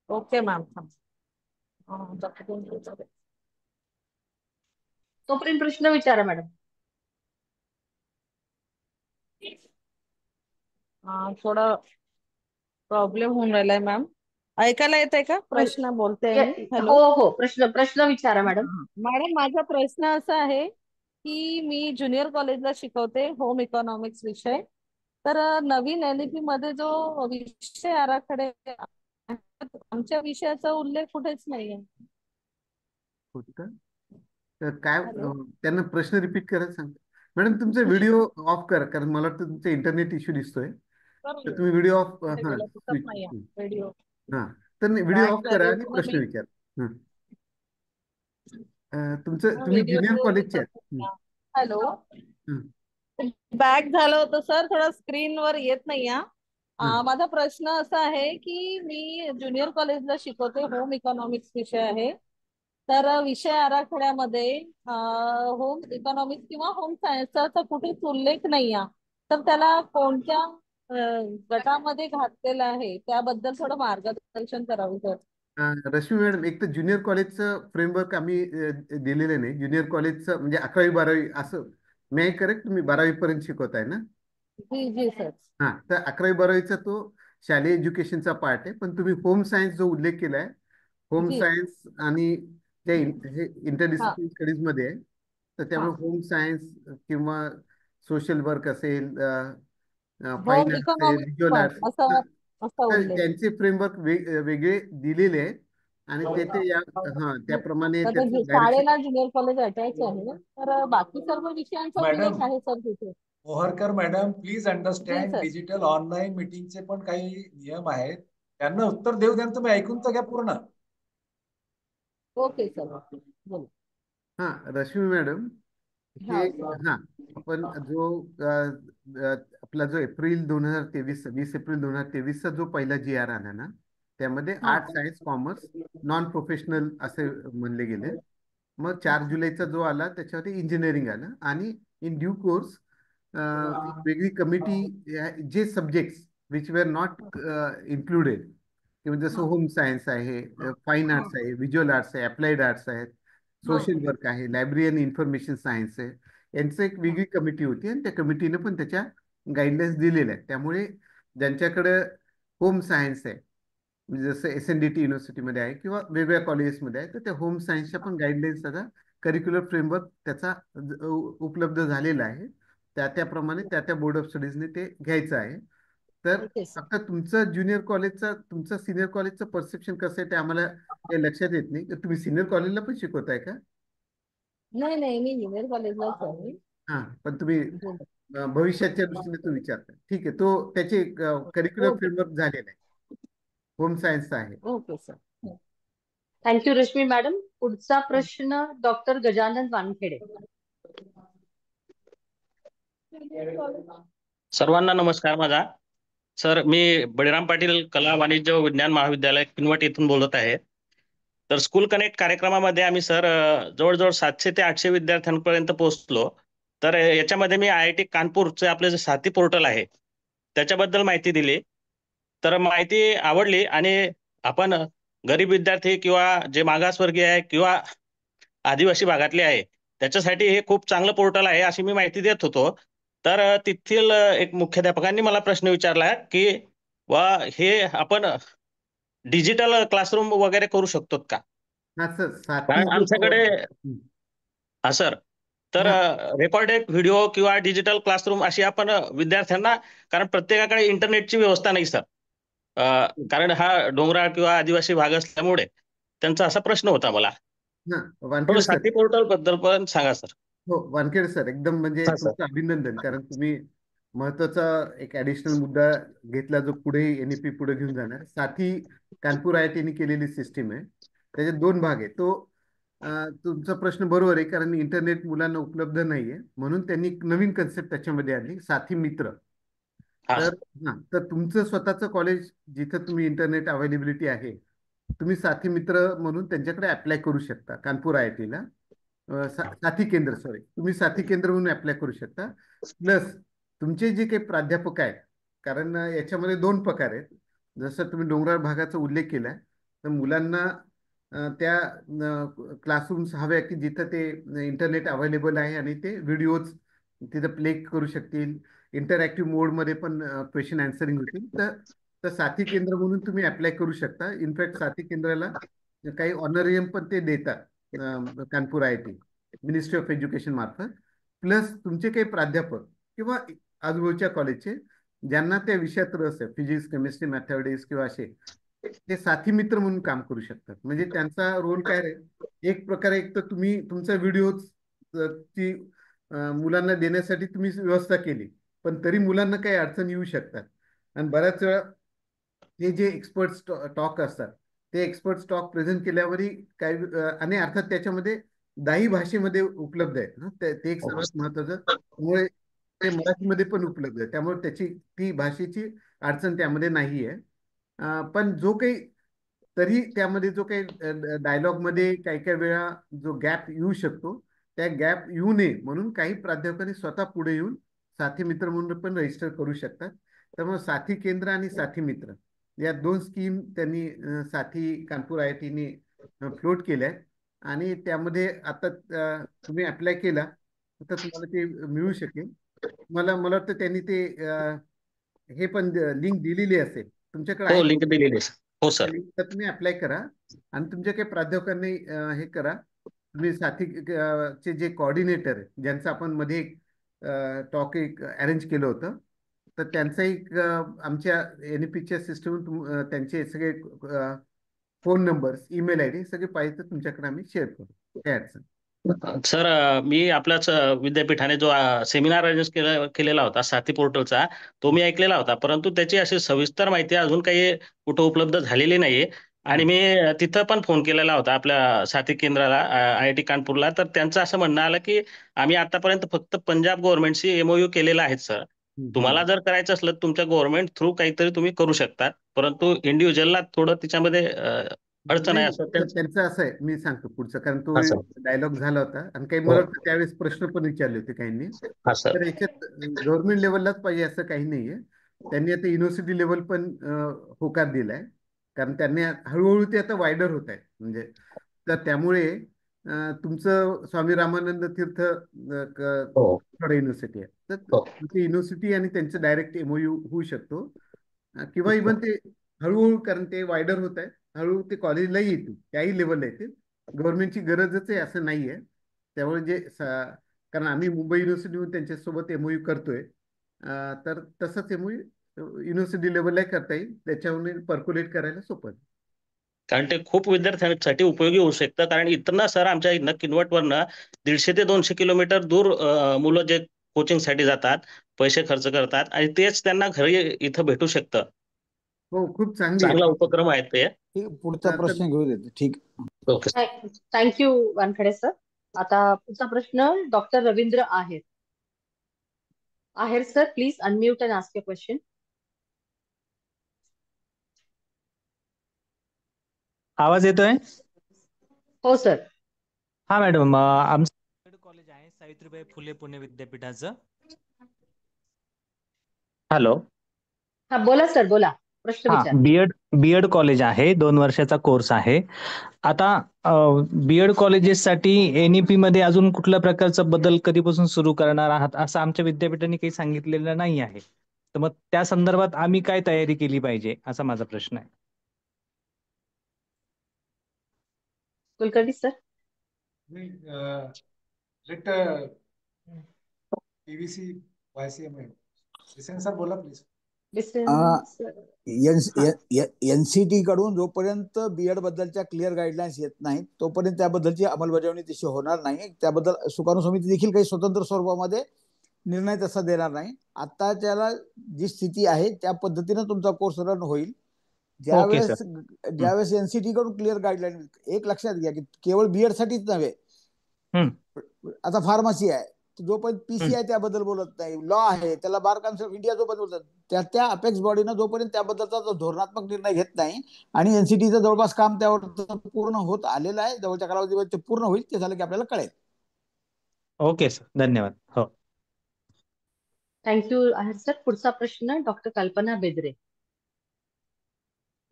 Okay ma'am. तोपर्यंत प्रश्न विचारा मॅडम. थोडा प्रॉब्लेम होऊन राहिलाय मॅम. ऐकायला येतंय का? प्रश्न बोलते मी. हॅलो. हो, प्रश्न विचारा मॅडम. मॅडम, माझा प्रश्न असा आहे की मी ज्युनियर कॉलेजला शिकवते होम इकॉनॉमिक्स विषय. तर नवीन LEP मध्ये जो विषय आराखडे आमच्या विषयाचा उल्लेख कुठेच नाहीये. तर काय त्यांना प्रश्न रिपीट करायला सांगतो. मॅडम तुमचा व्हिडिओ ऑफ करा, कारण मला वाटतं तुमचा इंटरनेट इश्यू दिसतोय. तर तुम्ही व्हिडिओ ऑफ व्हिडिओ तर व्हिडिओ ऑफ करा आणि प्रश्न विचारा. तुमचं तुम्ही ज्युनियर कॉलेजचे आहेत. हॅलो. बॅक झालं होतं सर, थोडं स्क्रीनवर येत नाही. माझा प्रश्न असा आहे की मी ज्युनियर कॉलेजला शिकवते, होम इकॉनॉमिक्स विषय आहे. तर विषय आराखड्यामध्ये होम इकॉनॉमिक्स किंवा होम सायन्सचा कुठेच उल्लेख नाही आहे. तर त्याला कोणत्या गटामध्ये घातलेलं आहे त्याबद्दल थोडं मार्गदर्शन करावं सर. रश्मी मॅडम, एक तर ज्युनियर कॉलेजचं फ्रेमवर्क आम्ही दिलेलं नाही. ज्युनियर कॉलेजचं म्हणजे 11वी 12वी असं मी करेक्ट, तुम्ही 12वी पर्यंत शिकवताय ना? जी सर. तर 11वी 12वीचा तो शालेय एज्युकेशनचा पार्ट आहे. पण तुम्ही होम सायन्स जो उल्लेख केलाय, होम सायन्स आणि जे इंटरडिसिप्लिन स्टडीज मध्ये आहे, तर त्यामुळे होम सायन्स किंवा सोशल वर्क असेल, फाईन आर्ट्स असेल, व्हिज्युअल आर्ट्स, तर त्यांचे फ्रेमवर्क वेगळे दिलेले आहेत आणि ते त्याप्रमाणे त्याचं डायरेक्शन. शाळेला ज्युनियर कॉलेज अटॅच आहे, तर बाकी सर्व विषयांचा उल्लेख आहे सर तिथे. Moharkar madam, please understand, digital online मीटिंगचे पण काही नियम आहेत, त्यांना उत्तर देऊ द्या. तुम्ही ऐकून तर घ्या पूर्ण. Okay sir. रश्मी मॅडम, हे आपण जो आपला जो 20 एप्रिल 2023चा जो पहिला GR आला ना, त्यामध्ये art, science, commerce, non professional असे म्हणले गेले. मग 4 जुलैचा जो आला त्याच्यामध्ये इंजिनिअरिंग आलं आणि इन ड्यू कोर्स एक वेगळी कमिटी, जे subjects which were not included किंवा जसं होम सायन्स आहे, फाईन आर्ट्स आहे, व्हिज्युअल आर्ट्स आहे, अप्लाइड आर्ट्स आहेत, सोशल वर्क आहे, लायब्ररी आणि इन्फॉर्मेशन सायन्स आहे, यांचं एक वेगळी कमिटी होती आणि त्या कमिटीने पण त्याच्या गाईडलाईन्स दिलेल्या आहेत. त्यामुळे ज्यांच्याकडे होम सायन्स आहे, म्हणजे जसं SNDT युनिव्हर्सिटीमध्ये आहे किंवा वेगवेगळ्या कॉलेजेसमध्ये आहे, तर त्या होम सायन्सच्या पण गाईडलाईन्स त्याचा करिक्युलर फ्रेमवर्क त्याचा उपलब्ध झालेला आहे. त्याप्रमाणे त्या बोर्ड ऑफ स्टडीजने ते घ्यायचं आहे. तर आता तुमचं ज्युनियर कॉलेजचा, तुमचं सिनियर कॉलेजचं परसेप्शन कसं आहे ते आम्हाला काही लक्षात येत नाही. तुम्ही सिनियर कॉलेजला पण शिकवताय का? नाही, मी ज्युनियर कॉलेजलाच आहे. पण तुम्ही भविष्याच्या दृष्टीने तो विचारता. ठीक आहे, तो त्याचे करिक्युलर फ्रेमवर्क झालेला आहे. होम सायन्सचा आहे. Okay sir, thank you Rashmi madam. पुढचा प्रश्न डॉक्टर गजानन वानखेडे. सर्वांना नमस्कार माझा. सर, मी बळीराम पाटील कला वाणिज्य व विज्ञान महाविद्यालय किनवट येथून बोलत आहे. तर स्कूल कनेक्ट कार्यक्रमामध्ये आम्ही सर जवळजवळ 700 ते 800 विद्यार्थ्यांपर्यंत पोहोचलो. तर याच्यामध्ये मी IIT कानपूरचे आपले जे साथी पोर्टल आहे त्याच्याबद्दल माहिती दिली. तर माहिती आवडली आणि आपण गरीब विद्यार्थी किंवा जे मागासवर्गीय आहे किंवा आदिवासी भागातले आहे त्याच्यासाठी हे खूप चांगलं पोर्टल आहे अशी मी माहिती देत होतो. तर तिथील एक मुख्याध्यापकांनी मला प्रश्न विचारला की हे आपण डिजिटल क्लासरूम वगैरे करू शकतो का? हा सर, कारण आमच्याकडे हा सर, तर रेकॉर्डेड व्हिडिओ किंवा डिजिटल क्लासरूम अशी आपण विद्यार्थ्यांना, कारण प्रत्येकाकडे इंटरनेटची व्यवस्था नाही सर, कारण हा डोंगराळ किंवा आदिवासी भाग असल्यामुळे त्यांचा असा प्रश्न होता मला. वानखेडे सर, साथी पोर्टल बद्दल पण सांगा सर. हो वानखेडे सर, एकदम म्हणजे तुमचं अभिनंदन, कारण तुम्ही महत्वाचा एक ऍडिशनल मुद्दा घेतला जो पुढे NEP पुढे घेऊन जाणार. साथी कानपूर IIT केलेली सिस्टीम आहे, त्याचे 2 भाग आहे. तुमचा प्रश्न बरोबर आहे, कारण इंटरनेट मुलांना उपलब्ध नाहीये म्हणून त्यांनी एक नवीन कन्सेप्ट त्याच्यामध्ये आणली, साथी मित्र. तर तुमचं स्वतःचं कॉलेज जिथं तुम्ही इंटरनेट अवेलेबिलिटी आहे, तुम्ही साथी मित्र म्हणून त्यांच्याकडे अप्लाय करू शकता. कानपूर IIT साथी केंद्र, तुम्ही साथी केंद्र म्हणून अप्लाय करू शकता. प्लस तुमचे जे काही प्राध्यापक आहेत, कारण याच्यामध्ये 2 प्रकार आहेत. जसं तुम्ही डोंगराळ भागाचा उल्लेख केलाय, तर मुलांना त्या क्लासरूम्स हव्या की जिथं ते इंटरनेट अवेलेबल आहे आणि ते व्हिडिओज तिथं प्ले करू शकतील, इंटरॅक्टिव्ह मोडमध्ये पण क्वेश्चन आन्सरिंग होतील. तर साथी केंद्र म्हणून तुम्ही अप्लाय करू शकता. इनफॅक्ट साथी केंद्राला काही ऑनरेरियम पण ते देतात Kanpur IIT ministry of education मार्फत. प्लस तुमचे काही प्राध्यापक किंवा आजूबाजूच्या कॉलेजचे ज्यांना त्या विषयात रस आहे, फिजिक्स, केमिस्ट्री, मॅथमॅटिक्स किंवा असे, ते साथी मित्र म्हणून काम करू शकतात. म्हणजे त्यांचा रोल काय आहे, एक प्रकारे एक तर तुम्ही तुमचा व्हिडिओ ची मुलांना देण्यासाठी तुम्ही व्यवस्था केली, पण तरी मुलांना काही अडचण येऊ शकतात. आणि बऱ्याच वेळा हे जे एक्सपर्ट टॉक असतात, ते एक्सपर्ट टॉक प्रेझेंट केल्यावरही काही, आणि अर्थात त्याच्यामध्ये 10 भाषेमध्ये उपलब्ध आहेत ना, ते एक सर्वात महत्वाचं. त्यामुळे ते मराठीमध्ये पण उपलब्ध आहे, त्यामुळे ती भाषेची अडचण त्यामध्ये नाही आहे. पण जो काही तरी त्यामध्ये जो काही डायलॉगमध्ये काही वेळा जो गॅप येऊ शकतो, त्या गॅप येऊ नये म्हणून काही प्राध्यापकांनी स्वतः पुढे येऊन साथी मित्र म्हणून पण रजिस्टर करू शकतात. त्यामुळे साथी केंद्र आणि साथी मित्र या 2 स्कीम त्यांनी साथी कानपूर IIT फ्लोट केल्या आहेत. आणि त्यामध्ये आता तुम्ही अप्लाय केला तर तुम्हाला ते मिळू शकेल. मला वाटतं त्यांनी ते हे पण लिंक दिलेली असेल तुमच्याकडे. हो, लिंक दिलेली आहे. हो सर. तर तुम्ही अप्लाय करा आणि तुमच्या काही प्राध्यापकांनी हे करा. तुम्ही साथी चे जे कोऑर्डिनेटर आहे, ज्यांचं आपण मध्ये एक टॉक अरेंज केलं होतं, तर त्यांचा एक आमच्या NEPच्या सिस्टम त्यांचे सगळे फोन नंबर्स, ईमेल ID सगळे पाहिजे तर तुमच्याकडे आम्ही शेअर करू. काय अडचण. सर, मी आपल्याच विद्यापीठाने जो सेमिनार अरेंज केलेला होता साथी पोर्टलचा, तो मी ऐकलेला होता, परंतु त्याची अशी सविस्तर माहिती अजून काही कुठं उपलब्ध झालेली नाहीये. आणि मी तिथं पण फोन केलेला होता आपल्या साथी केंद्राला, IIT कानपूरला. तर त्यांचं असं म्हणणं आलं की आम्ही आतापर्यंत फक्त पंजाब गव्हर्नमेंटशी MOU केलेला आहे सर. तुम्हाला जर करायचं असलं तुमच्या गव्हर्नमेंट थ्रू काहीतरी तुम्ही करू शकता, परंतु इंडिव्हिज्युअलला थोडं त्याच्यामध्ये अडचण आहे असं त्यांचं असं आहे. मी सांगतो पुढचं, कारण तो डायलॉग झाला होता आणि काही मला वाटतं त्यावेळेस प्रश्न पण विचारले होते काहींनी. तर याच्यात गव्हर्नमेंट लेवललाच पाहिजे असं काही नाहीये. त्यांनी आता युनिव्हर्सिटी लेवल पण होकार दिलाय, कारण त्यांनी हळूहळू ते आता वायडर होत आहे. म्हणजे तर त्यामुळे तुमचं स्वामी रामानंद तीर्थ युनिव्हर्सिटी आहे, तर तुमची युनिव्हर्सिटी आणि त्यांचं डायरेक्ट MOU होऊ शकतो. किंवा इव्हन ते हळूहळू, कारण ते वायडर होत आहे, हळूहळू ते कॉलेजला येतील, त्याही लेवलला येतील. गव्हर्नमेंटची गरजच आहे असं नाहीये. त्यामुळे कारण आम्ही मुंबई युनिव्हर्सिटीमध्ये त्यांच्यासोबत MOU करतोय, तर तसंच MOU युनिव्हर्सिटी लेवलला करता येईल. त्याच्यावरून पर्क्युलेट करायला सोपं. कारण ते खूप विद्यार्थ्यांसाठी उपयोगी होऊ शकतं. कारण इथं सर आमच्या इथनं किनवटवरनं 150 ते 200 किलोमीटर दूर मुलं जे कोचिंगसाठी जातात, पैसे खर्च करतात आणि तेच त्यांना घरी इथं भेटू शकतं. हो, खूप चांगली आहे. चांगला उपक्रम आहे ते. ठीक आहे, पुढचा आता प्रश्न घेऊ देतो. ठीक. ओके. Thank you Wankhede sir. आता पुढचा प्रश्न doctor Ravindra Aher. Aher sir, please unmute and ask your question. आवाज येतोय? हो सर. हा मॅडम, आमचं कॉलेज आहे सावित्रीबाई फुले पुणे विद्यापीठाचं. हॅलो. हा बोला सर, बोला, प्रश्न हा, विचारा. बीएड कॉलेज आहे, 2 वर्षाचा कोर्स आहे. आता बीएड कॉलेजेससाठी एनईपी मध्ये अजून कुठल्या प्रकारचा बदल कधीपासून सुरू करणार आहात असं आमच्या विद्यापीठाने काही सांगितलेलं नाही आहे. तर मग त्या संदर्भात आम्ही काय तयारी केली पाहिजे असा माझा प्रश्न आहे. Kulkarni sir. Let PVC YCMA. Bisen sir बोला प्लीज. एनसीटी कडून जोपर्यंत बीएड बद्दलच्या क्लिअर गाईडलाईन्स येत नाहीत तोपर्यंत त्याबद्दलची अंमलबजावणी तशी होणार नाही. त्याबद्दल सुकाणू समिती देखील काही स्वतंत्र स्वरूपामध्ये निर्णय तसा देणार नाही. आता त्याला जी स्थिती आहे त्या पद्धतीने तुमचा कोर्स रन होईल. ज्यावेळेस एनसीटी कडून क्लिअर गाईडलाईन, एक लक्षात घ्या की केवळ बीएड साठीच नव्हे, आता फार्मसी आहे जोपर्यंत PCI त्याबद्दल बोलत नाही, लॉ आहे त्याला बार काउन्सिल ऑफ इंडिया जोपर्यंत बोलतात, त्या अपेक्स बॉडीनं जोपर्यंत त्याबद्दलचा धोरणात्मक निर्णय घेत नाही आणि एनसीटीचं जवळपास काम त्यावर पूर्ण होत आलेलं आहे, जवळच्या कालावधीमध्ये ते पूर्ण होईल, ते झालं की आपल्याला कळेल. ओके सर, धन्यवाद. हो, थँक्यू आहेर सर. पुढचा प्रश्न डॉक्टर कल्पना बेदरे.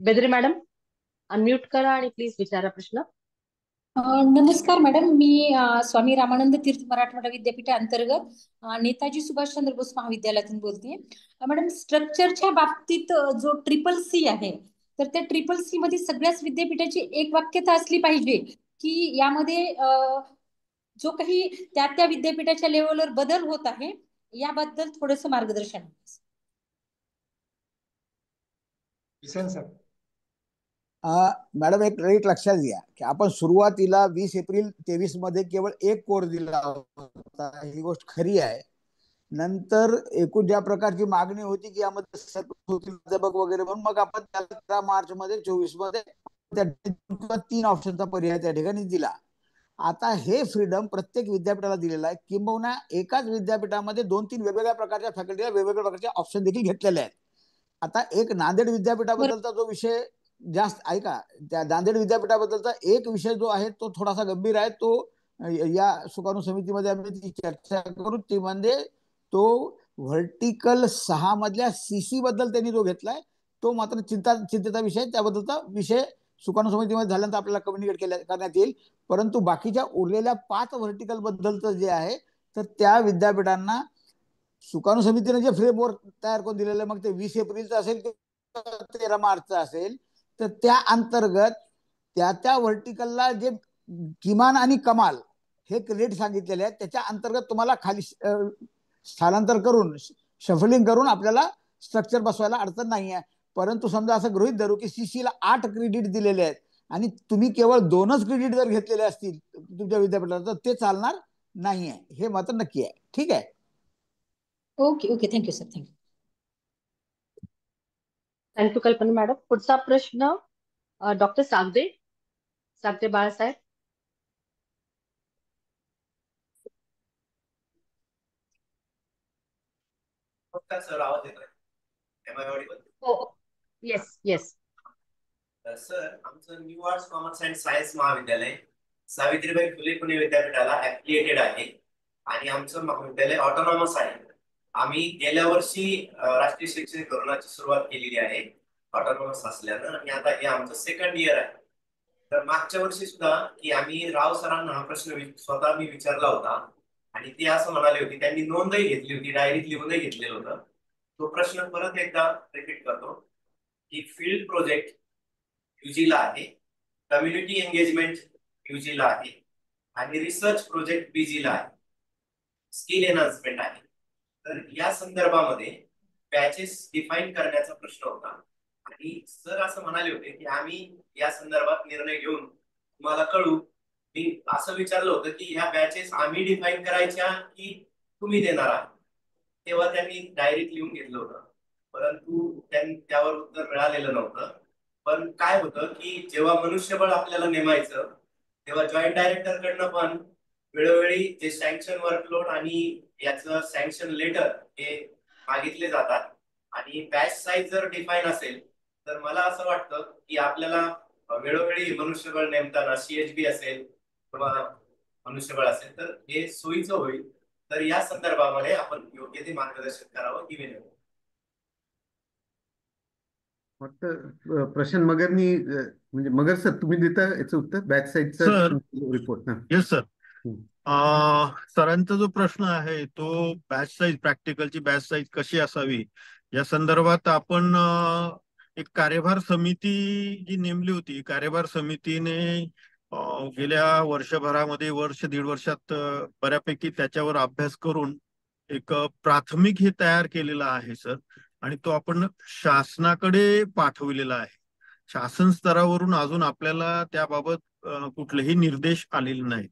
बेदरे मॅडम, अनम्यूट करा आणि प्लीज विचारा प्रश्न. नमस्कार मॅडम, मी स्वामी रामानंद तीर्थ मराठवाडा विद्यापीठा अंतर्गत नेताजी सुभाषचंद्र बोस महाविद्यालयातून बोलते. मॅडम, स्ट्रक्चरच्या बाबतीत जो CCC आहे, तर त्या CCC मध्ये सगळ्याच विद्यापीठाची एक वाक्यता असली पाहिजे की यामध्ये जो काही त्या विद्यापीठाच्या लेवलवर बदल होत आहे याबद्दल थोडस मार्गदर्शन. बिसेन सर. मॅडम, एक लक्षात घ्या की आपण सुरुवातीला 20 एप्रिल 23 मध्ये केवळ एक कोर्स दिला होता, ही गोष्ट खरी आहे. नंतर एकूण ज्या प्रकारची मागणी होती की यामध्ये वगैरे म्हणून मग आपण 13 मार्च मध्ये 24 मध्ये त्या 3 ऑप्शनचा पर्याय त्या ठिकाणी दिला. आता हे फ्रीडम प्रत्येक विद्यापीठाला दिलेलं आहे, किंबहुना एकाच विद्यापीठामध्ये 2-3 वेगवेगळ्या प्रकारच्या फॅकल्टीला वेगवेगळ्या प्रकारचे ऑप्शन देखील घेतलेले आहेत. आता एक नांदेड विद्यापीठाबद्दलचा जो विषय जास्त ऐका, त्या नांदेड विद्यापीठाबद्दलचा एक विषय जो आहे तो थोडासा गंभीर आहे, तो या सुकाणू समितीमध्ये आम्ही चर्चा करू. ती म्हणजे तो व्हर्टिकल 6 मधल्या CC बद्दल त्यांनी जो घेतलाय तो मात्र चिंतेचा विषय, त्याबद्दलचा विषय सुकाणू समितीमध्ये झाल्यानंतर आपल्याला कम्युनिकेट करण्यात येईल. परंतु बाकीच्या उरलेल्या 5 व्हर्टिकल बद्दलचं जे आहे तर त्या विद्यापीठांना सुकाणू समितीने जे फ्रेमवर्क तयार करून दिलेलं आहे, मग ते 20 एप्रिलचं असेल किंवा 13 मार्चचं असेल, तर त्या अंतर्गत त्या व्हर्टिकलला जे किमान आणि कमाल हे क्रेडिट सांगितलेले आहेत, त्याच्या अंतर्गत तुम्हाला खाली स्थलांतर करून शफलिंग करून आपल्याला स्ट्रक्चर बसवायला अडचण नाही आहे. परंतु समजा असं गृहीत धरू की CC ला 8 क्रेडिट दिलेले आहेत आणि तुम्ही केवळ 2च क्रेडिट जर घेतलेले असतील तुमच्या विद्यापीठाला, तर ते चालणार नाही आहे, हे मात्र नक्की आहे. ठीक आहे. Okay, thank you sir. थँक्यू कल्पना मॅडम. पुढचा प्रश्न डॉक्टर सागदे बाळासाहेब. सर, आवाज येतोय? Am I audible? हो, येस. सर, आमचं new arts commerce and science महाविद्यालय सावित्रीबाई फुले पुणे विद्यापीठाला ऍफिलिएटेड आहे आणि आमचं महाविद्यालय ऑटोनॉमस आहे. आम्ही गेल्या वर्षी राष्ट्रीय शैक्षणिक धोरणाची सुरुवात केलेली आहे ऑटोनॉमस असल्यानं, आणि आता हे आमचं 2nd इयर आहे. तर मागच्या वर्षी सुद्धा की आम्ही राव सरांना हा प्रश्न स्वतः मी विचारला होता आणि ते असं म्हणाले होते, त्यांनी नोंदही घेतली होती, डायरीत लिहूनही घेतलेलं होतं. तो प्रश्न परत एकदा रिपीट करतो की फील्ड प्रोजेक्ट UG ला आहे, कम्युनिटी एंगेजमेंट UG ला आहे आणि रिसर्च प्रोजेक्ट BG ला आहे, स्किल एनहान्समेंट आहे. तर या संदर्भामध्ये बॅचेस डिफाईन करण्याचा प्रश्न होता आणि सर असं म्हणाले होते की आम्ही या संदर्भात निर्णय घेऊन तुम्हाला कळू. मी असं विचारलं होतं की ह्या बॅचेस आम्ही डिफाईन करायच्या की तुम्ही देणार आहात, तेव्हा त्यांनी डायरीत लिहून घेतलं होतं परंतु त्यावर उत्तर मिळालेलं नव्हतं. पण काय होतं की जेव्हा मनुष्यबळ आपल्याला नेमायचं तेव्हा जॉईंट डायरेक्टर कडनं पण वेळोवेळी जे सँक्शन वर्कलोड आणि याचं सँक्शन लेटर हे मागितले जातात. आणि बॅच साईज जर डिफाईन असेल तर मला असं वाटतं की आपल्याला वेळोवेळी मनुष्यबळ नेमताना CHB असेल किंवा मनुष्यबळ असेल तर हे सोयीचं होईल. तर या संदर्भामध्ये आपण योग्य ते मार्गदर्शन करावं ही विनंती. वाटतं प्रशांत मगरनी म्हणजे मगर सर तुम्ही देता याचं उत्तर बॅक साईडचा रिपोर्ट. Yes sir. सरांचा जो प्रश्न आहे तो बॅच साईज, प्रॅक्टिकलची बॅच साईज कशी असावी या संदर्भात आपण एक कार्यभार समिती जी नेमली होती, कार्यभार समितीने गेल्या वर्षभरामध्ये, दीड वर्षात बऱ्यापैकी त्याच्यावर अभ्यास करून एक प्राथमिक हे तयार केलेला आहे सर. आणि तो आपण शासनाकडे पाठविलेला आहे. शासन स्तरावरून अजून आपल्याला त्याबाबत कुठलेही निर्देश आलेले नाहीत.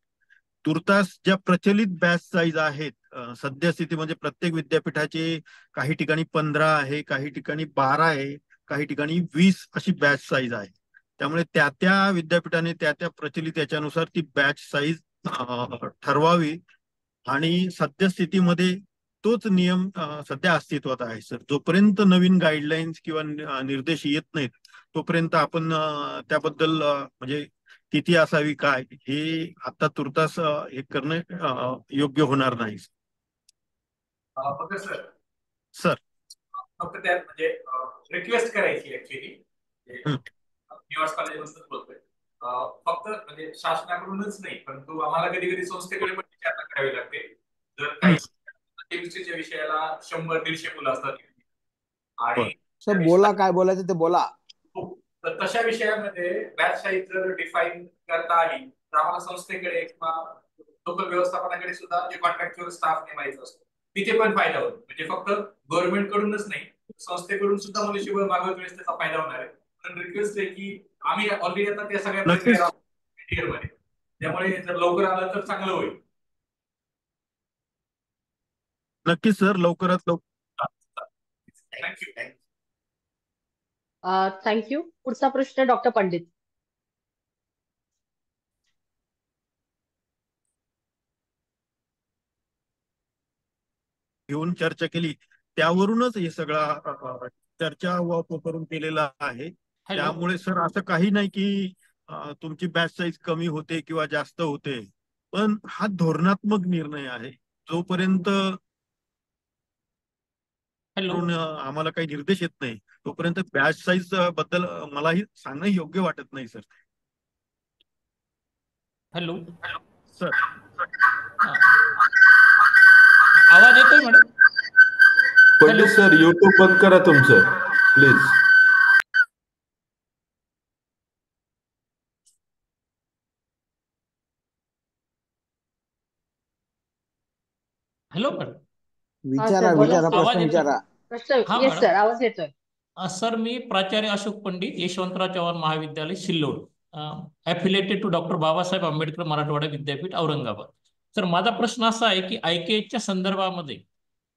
तुर्तास ज्या प्रचलित बॅच साईज आहेत सद्यस्थिती म्हणजे प्रत्येक विद्यापीठाचे काही ठिकाणी 15 आहे, काही ठिकाणी 12 आहे, काही ठिकाणी 20 अशी बॅच साईज आहे. त्यामुळे त्या विद्यापीठाने त्या प्रचलित याच्यानुसार ती बॅच साईज ठरवावी. आणि सद्यस्थितीमध्ये तोच नियम सध्या अस्तित्वात आहे सर. जोपर्यंत नवीन गाईडलाईन्स किंवा निर्देश येत नाहीत तोपर्यंत आपण त्याबद्दल म्हणजे किती असावी काय हे आता तुर्तास हे करणे योग्य होणार नाही. सर सर फक्त त्यात म्हणजे रिक्वेस्ट करायची ऍक्च्युअली निवास कॉलेजमधूनच बोलतोय. फक्त म्हणजे शासनाकडूनच नाही परंतु आम्हाला कधी कधी संस्थेकडे पण विचारणा करावी लागते. जर काही केमिस्ट्रीच्या विषयाला 100-150 मुलं असतात आणि सर बोला, काय बोलायचं ते बोला. तर तशा विषयामध्ये बॅच साईज जर डिफाईन करता आली तर आम्हाला संस्थेकडे किंवा लोकल व्यवस्थापनाकडे सुद्धा जे कॉन्ट्रॅक्च्युअल स्टाफ नेमायचा असतो तिथे पण फायदा होतो. म्हणजे फक्त गव्हर्नमेंट कडूनच नाही संस्थेकडून सुद्धा मनुष्यबळ मागवत वेळेस त्याचा फायदा होणार आहे. पण रिक्वेस्ट आहे की आम्ही ऑलरेडी आता त्या सगळ्या प्रक्रियेमध्ये त्यामुळे जर लवकर आलं तर चांगलं होईल. नक्की सर, लवकरात लवकर. थँक्यू. थँक्यू. पुढचा प्रश्न डॉक्टर पंडित. घेऊन चर्चा केली त्यावरूनच हे सगळा चर्चा करून केलेला आहे. त्यामुळे सर असं काही नाही की तुमची बॅच साईज कमी होते किंवा जास्त होते, पण हा धोरणात्मक निर्णय आहे. जोपर्यंत आम्हाला काही निर्देश येत नाही तोपर्यंत बॅच साईज बद्दल मलाही सांगणं योग्य वाटत नाही सर. हॅलो सर, आवाज येतोय मॅडम? पंडित सर युट्यूब बंद करा तुमचं प्लीज. हॅलो मॅडम, विचारा प्रश्न विचारा. येस सर, आवाज येतोय. सर मी प्राचार्य अशोक पंडित, यशवंतराव चव्हाण महाविद्यालय Sillod, affiliated to doctor Babasaheb Ambedkar Marathwada विद्यापीठ औरंगाबाद. सर माझा प्रश्न असा आहे की IKHच्या संदर्भामध्ये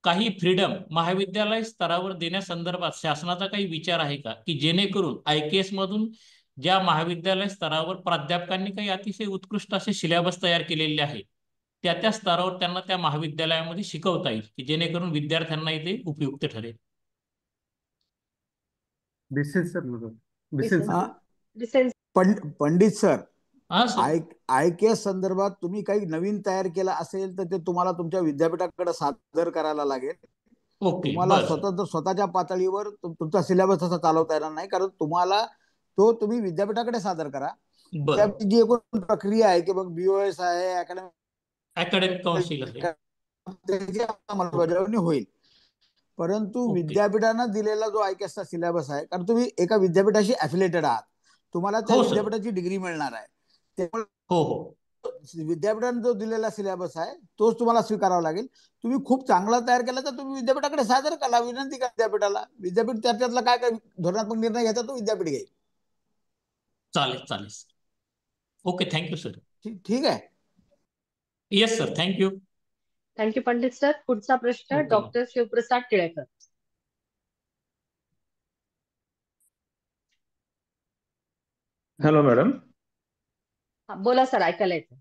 काही फ्रीडम महाविद्यालय स्तरावर देण्यासंदर्भात शासनाचा काही विचार आहे का, की जेणेकरून IKS मधून ज्या महाविद्यालय स्तरावर प्राध्यापकांनी काही अतिशय उत्कृष्ट असे सिलेबस तयार केलेले आहेत त्या स्तरावर त्यांना त्या महाविद्यालयामध्ये शिकवता येईल, की जेणेकरून विद्यार्थ्यांना इथे उपयुक्त ठरेल. पंडित सर, IKS संदर्भात तुम्ही काही नवीन तयार केला असेल तर ते तुम्हाला तुमच्या विद्यापीठाकडे सादर करायला लागेल. तुम्हाला स्वतःच्या पातळीवर तुमचा सिलेबस असा चालवता येणार नाही, कारण तुम्हाला तो तुम्ही विद्यापीठाकडे सादर करा. त्याची जी एकूण प्रक्रिया आहे की मग BOS आहे, अकॅडमिक काउन्सिल त्याची अंमलबजावणी होईल. परंतु विद्यापीठानं दिलेला जो IKSचा सिलेबस आहे, कारण तुम्ही एका विद्यापीठाशी ॲफिलेटेड आहात, तुम्हाला त्या विद्यापीठाची डिग्री मिळणार आहे. त्यामुळे विद्यापीठाने जो दिलेला सिलेबस आहे तोच तुम्हाला स्वीकारावा लागेल. तुम्ही खूप चांगला तयार केला तर तुम्ही विद्यापीठाकडे सादर करा, विनंती करा विद्यापीठाला. विद्यापीठ त्यातला काय काय धोरणात्मक निर्णय घ्यायचा तो विद्यापीठ घेईल. चालेल. Okay, thank you sir. ठीक आहे. Yes sir, thank you. Thank you Pandit sir. पुढचा प्रश्न doctor Shivprasad Tilekar. Hello madam. बोला सर, ऐकायला येतं.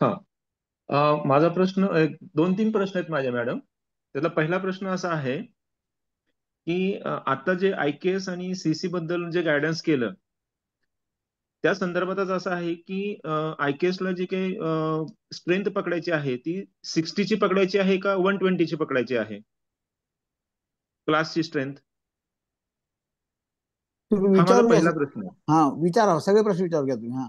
हा, माझा प्रश्न 2-3 प्रश्न आहेत माझे मॅडम. त्यातला पहिला प्रश्न असा आहे की आता जे IKS आणि CC बद्दल जे गायडन्स केलं त्या संदर्भातच असं आहे की IKS ला जी काही स्ट्रेंथ पकडायची आहे ती 60 ची पकडायची आहे का 120 ची पकडायची आहे क्लासची स्ट्रेंथ? तुम्ही हा माझा विचारू पहिला घ्या. प्रश्न आहे. हा, विचारा, सगळे प्रश्न विचारू घ्या तुम्ही. हा,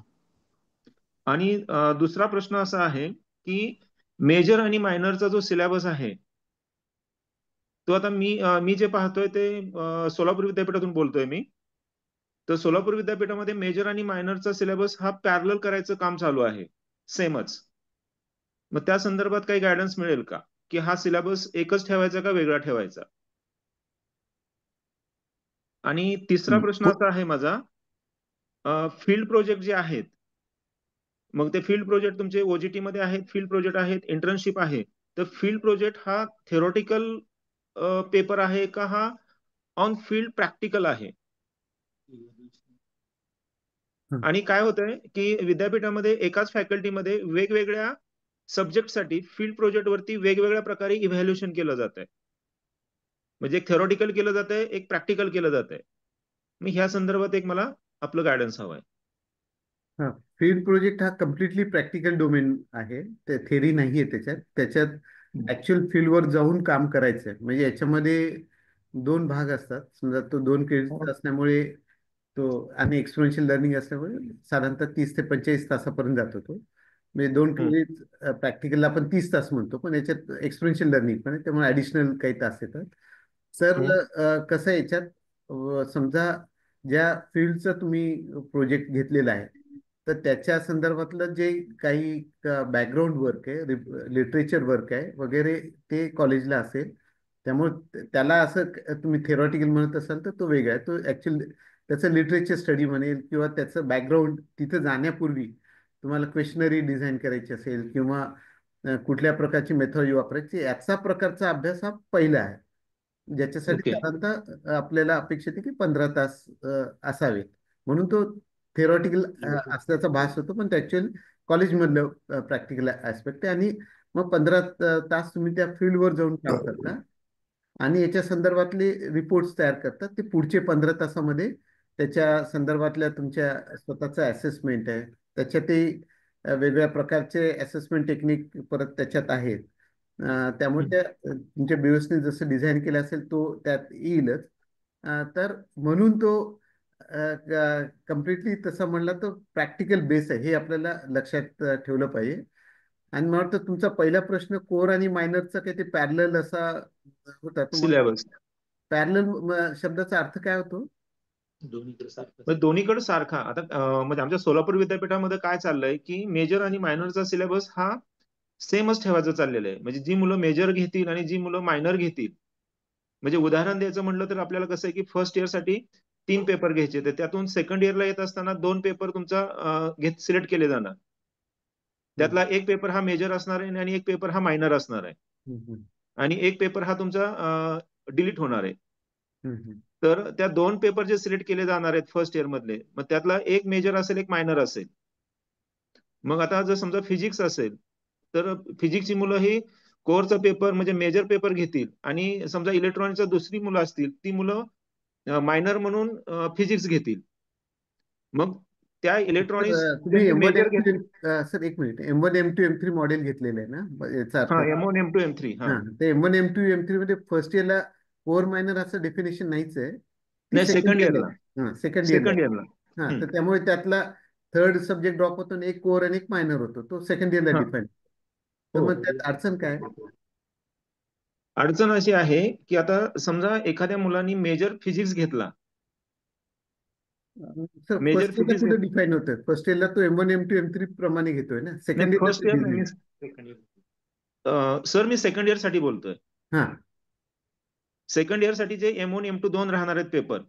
आणि दुसरा प्रश्न असा आहे की मेजर आणि मायनरचा जो सिलेबस आहे तो आता मी जे पाहतोय ते सोलापूर विद्यापीठातून बोलतोय मी. तर सोलापूर विद्यापीठामध्ये मेजर आणि मायनरचा सिलेबस हा पॅरलल करायचं काम चालू आहे, सेमच. मग त्या संदर्भात काही गायडन्स मिळेल का की हा सिलेबस एकच ठेवायचा का वेगळा ठेवायचा? आणि तिसरा प्रश्न असा आहे माझा, फील्ड प्रोजेक्ट जे आहेत, मग ते फील्ड प्रोजेक्ट तुमचे OJT मध्ये आहेत, फील्ड प्रोजेक्ट आहेत, इंटर्नशिप आहे. तर फील्ड प्रोजेक्ट हा थेरोटिकल पेपर आहे का हा ऑन फील्ड प्रॅक्टिकल आहे? आणि काय होतंय की विद्यापीठामध्ये एकाच फॅकल्टीमध्ये वेगवेगळ्या सब्जेक्टसाठी फील्ड प्रोजेक्ट वरती वेगवेगळ्या प्रकारे इव्हॅल्युएशन केलं जात आहे. म्हणजे एक थेरोटिकल केलं जात आहे, एक प्रॅक्टिकल केलं जात आहे. मी ह्या संदर्भात एक मला आपलं गायडन्स हवं आहे. हा, फील्ड प्रोजेक्ट हा कम्प्लिटली प्रॅक्टिकल डोमेन आहे, ते थेरी नाहीये त्याच्यात ऍक्च्युअल फील्डवर जाऊन काम करायचं आहे. म्हणजे याच्यामध्ये 2 भाग असतात. समजा तो 2 क्रेडिट असल्यामुळे तो आणि एक्सपोनेन्शियल लर्निंग असल्यामुळे साधारणतः 30 ते 45 तासापर्यंत जातो तो. म्हणजे 2 क्रेडिट प्रॅक्टिकलला आपण 30 तास म्हणतो, पण याच्यात एक्सपोनेन्शियल लर्निंग पण आहे, त्यामुळे ऍडिशनल काही तास येतात. तर कसं आहे याच्यात, समजा ज्या फील्डचा तुम्ही प्रोजेक्ट घेतलेला आहे तर त्याच्या संदर्भातलं जे काही बॅकग्राऊंड वर्क आहे, लिटरेचर वर्क आहे वगैरे, ते कॉलेजला असेल. त्यामुळे त्याला असं तुम्ही थेरॉटिकल म्हणत असाल तर तो वेगळा आहे. तो ऍक्च्युअली त्याचं लिटरेचर स्टडी म्हणेल किंवा त्याचं बॅकग्राऊंड तिथं जाण्यापूर्वी तुम्हाला क्वेशनरी डिझाईन करायची असेल किंवा कुठल्या प्रकारची मेथॉडॉलॉजी वापरायची, याचा प्रकारचा अभ्यास हा पहिला आहे, ज्याच्यासाठी साधारणतः आपल्याला अपेक्षित आहे की 15 तास असावेत. म्हणून तो थेरॉटिकल असल्याचा भास होतो, पण ऍक्च्युअल कॉलेजमधलं प्रॅक्टिकल ऍस्पेक्ट आहे. आणि मग 15 तास तुम्ही त्या फील्डवर जाऊन काम करता आणि याच्या संदर्भातले रिपोर्ट्स तयार करतात. ते पुढचे 15 तासामध्ये त्याच्या संदर्भातल्या तुमच्या स्वतःचं असेसमेंट आहे, त्याच्यातही वेगवेगळ्या प्रकारचे असेसमेंट टेक्निक परत त्याच्यात आहेत. त्यामुळे त्या तुमच्या BOSने जसं डिझाईन केलं असेल तो त्यात येईलच. तर म्हणून तो कम्प्लिटली तसं म्हणलं तर प्रॅक्टिकल बेस आहे, हे आपल्याला लक्षात ठेवलं पाहिजे. आणि मला वाटतं तुमचा पहिला प्रश्न कोर आणि मायनरचा काही ते पॅरलल असा होता. सिलेबस पॅरलल शब्दाचा अर्थ काय होतो? दोन्हीकडे सारखा. आता म्हणजे आमच्या सोलापूर विद्यापीठामध्ये काय चाललंय की मेजर आणि मायनरचा सिलेबस हा सेमच ठेवायचं चाललेलं आहे. म्हणजे जी मुलं मेजर घेतील आणि जी मुलं मायनर घेतील, म्हणजे उदाहरण द्यायचं म्हटलं तर आपल्याला कसं आहे की फर्स्ट इयर साठी 3 पेपर घ्यायचे, तर त्यातून सेकंड इयरला येत असताना 2 पेपर तुमचा सिलेक्ट केले जाणार. त्यातला एक पेपर हा मेजर असणार आहे आणि एक पेपर हा मायनर असणार आहे, आणि एक पेपर हा तुमचा डिलीट होणार आहे. तर त्या 2 पेपर जे सिलेक्ट केले जाणार आहेत फर्स्ट इयर मधले, मग त्यातला एक मेजर असेल, एक मायनर असेल. मग आता जर समजा फिजिक्स असेल तर फिजिक्सची मुलं ही कोरचा पेपर म्हणजे मेजर पेपर घेतील, आणि समजा इलेक्ट्रॉनिकचा दुसरी मुलं असतील ती मुलं मायनर म्हणून फिजिक्स घेतील. मग त्या इलेक्ट्रॉनिक्स तुम्ही M1 मेजर M2 सर एक minute, M1 M2 M3 model घेतलेलं आहे ना, याचा अर्थ M1 M2 M3. ते M1 M2 M3 मध्ये फर्स्ट इयरला कोर मायनर असं डेफिनेशन नाहीच आहे, नाही सेकंड इयरला. सेकंड सेकंड इयरला. इयरला हा, तर त्यामुळे त्यातला थर्ड सब्जेक्ट ड्रॉप होतो आणि एक कोर आणि एक मायनर होतो, तो सेकंड इयरला डिफाईन. तर मग त्यात अडचण काय? अडचण अशी आहे की आता समजा एखाद्या मुलांनी मेजर फिजिक्स घेतला, सर फर्स्ट इयरला कुठे डिफाईन होतं? फर्स्ट इयरला तो M1 M2 M3 प्रमाणे घेतोय ना, सेकंड फर्स्ट इयर सर मी सेकंड इयर साठी बोलतोय. सेकंड इयर साठी जे M1 M2 2 राहणार आहेत पेपर,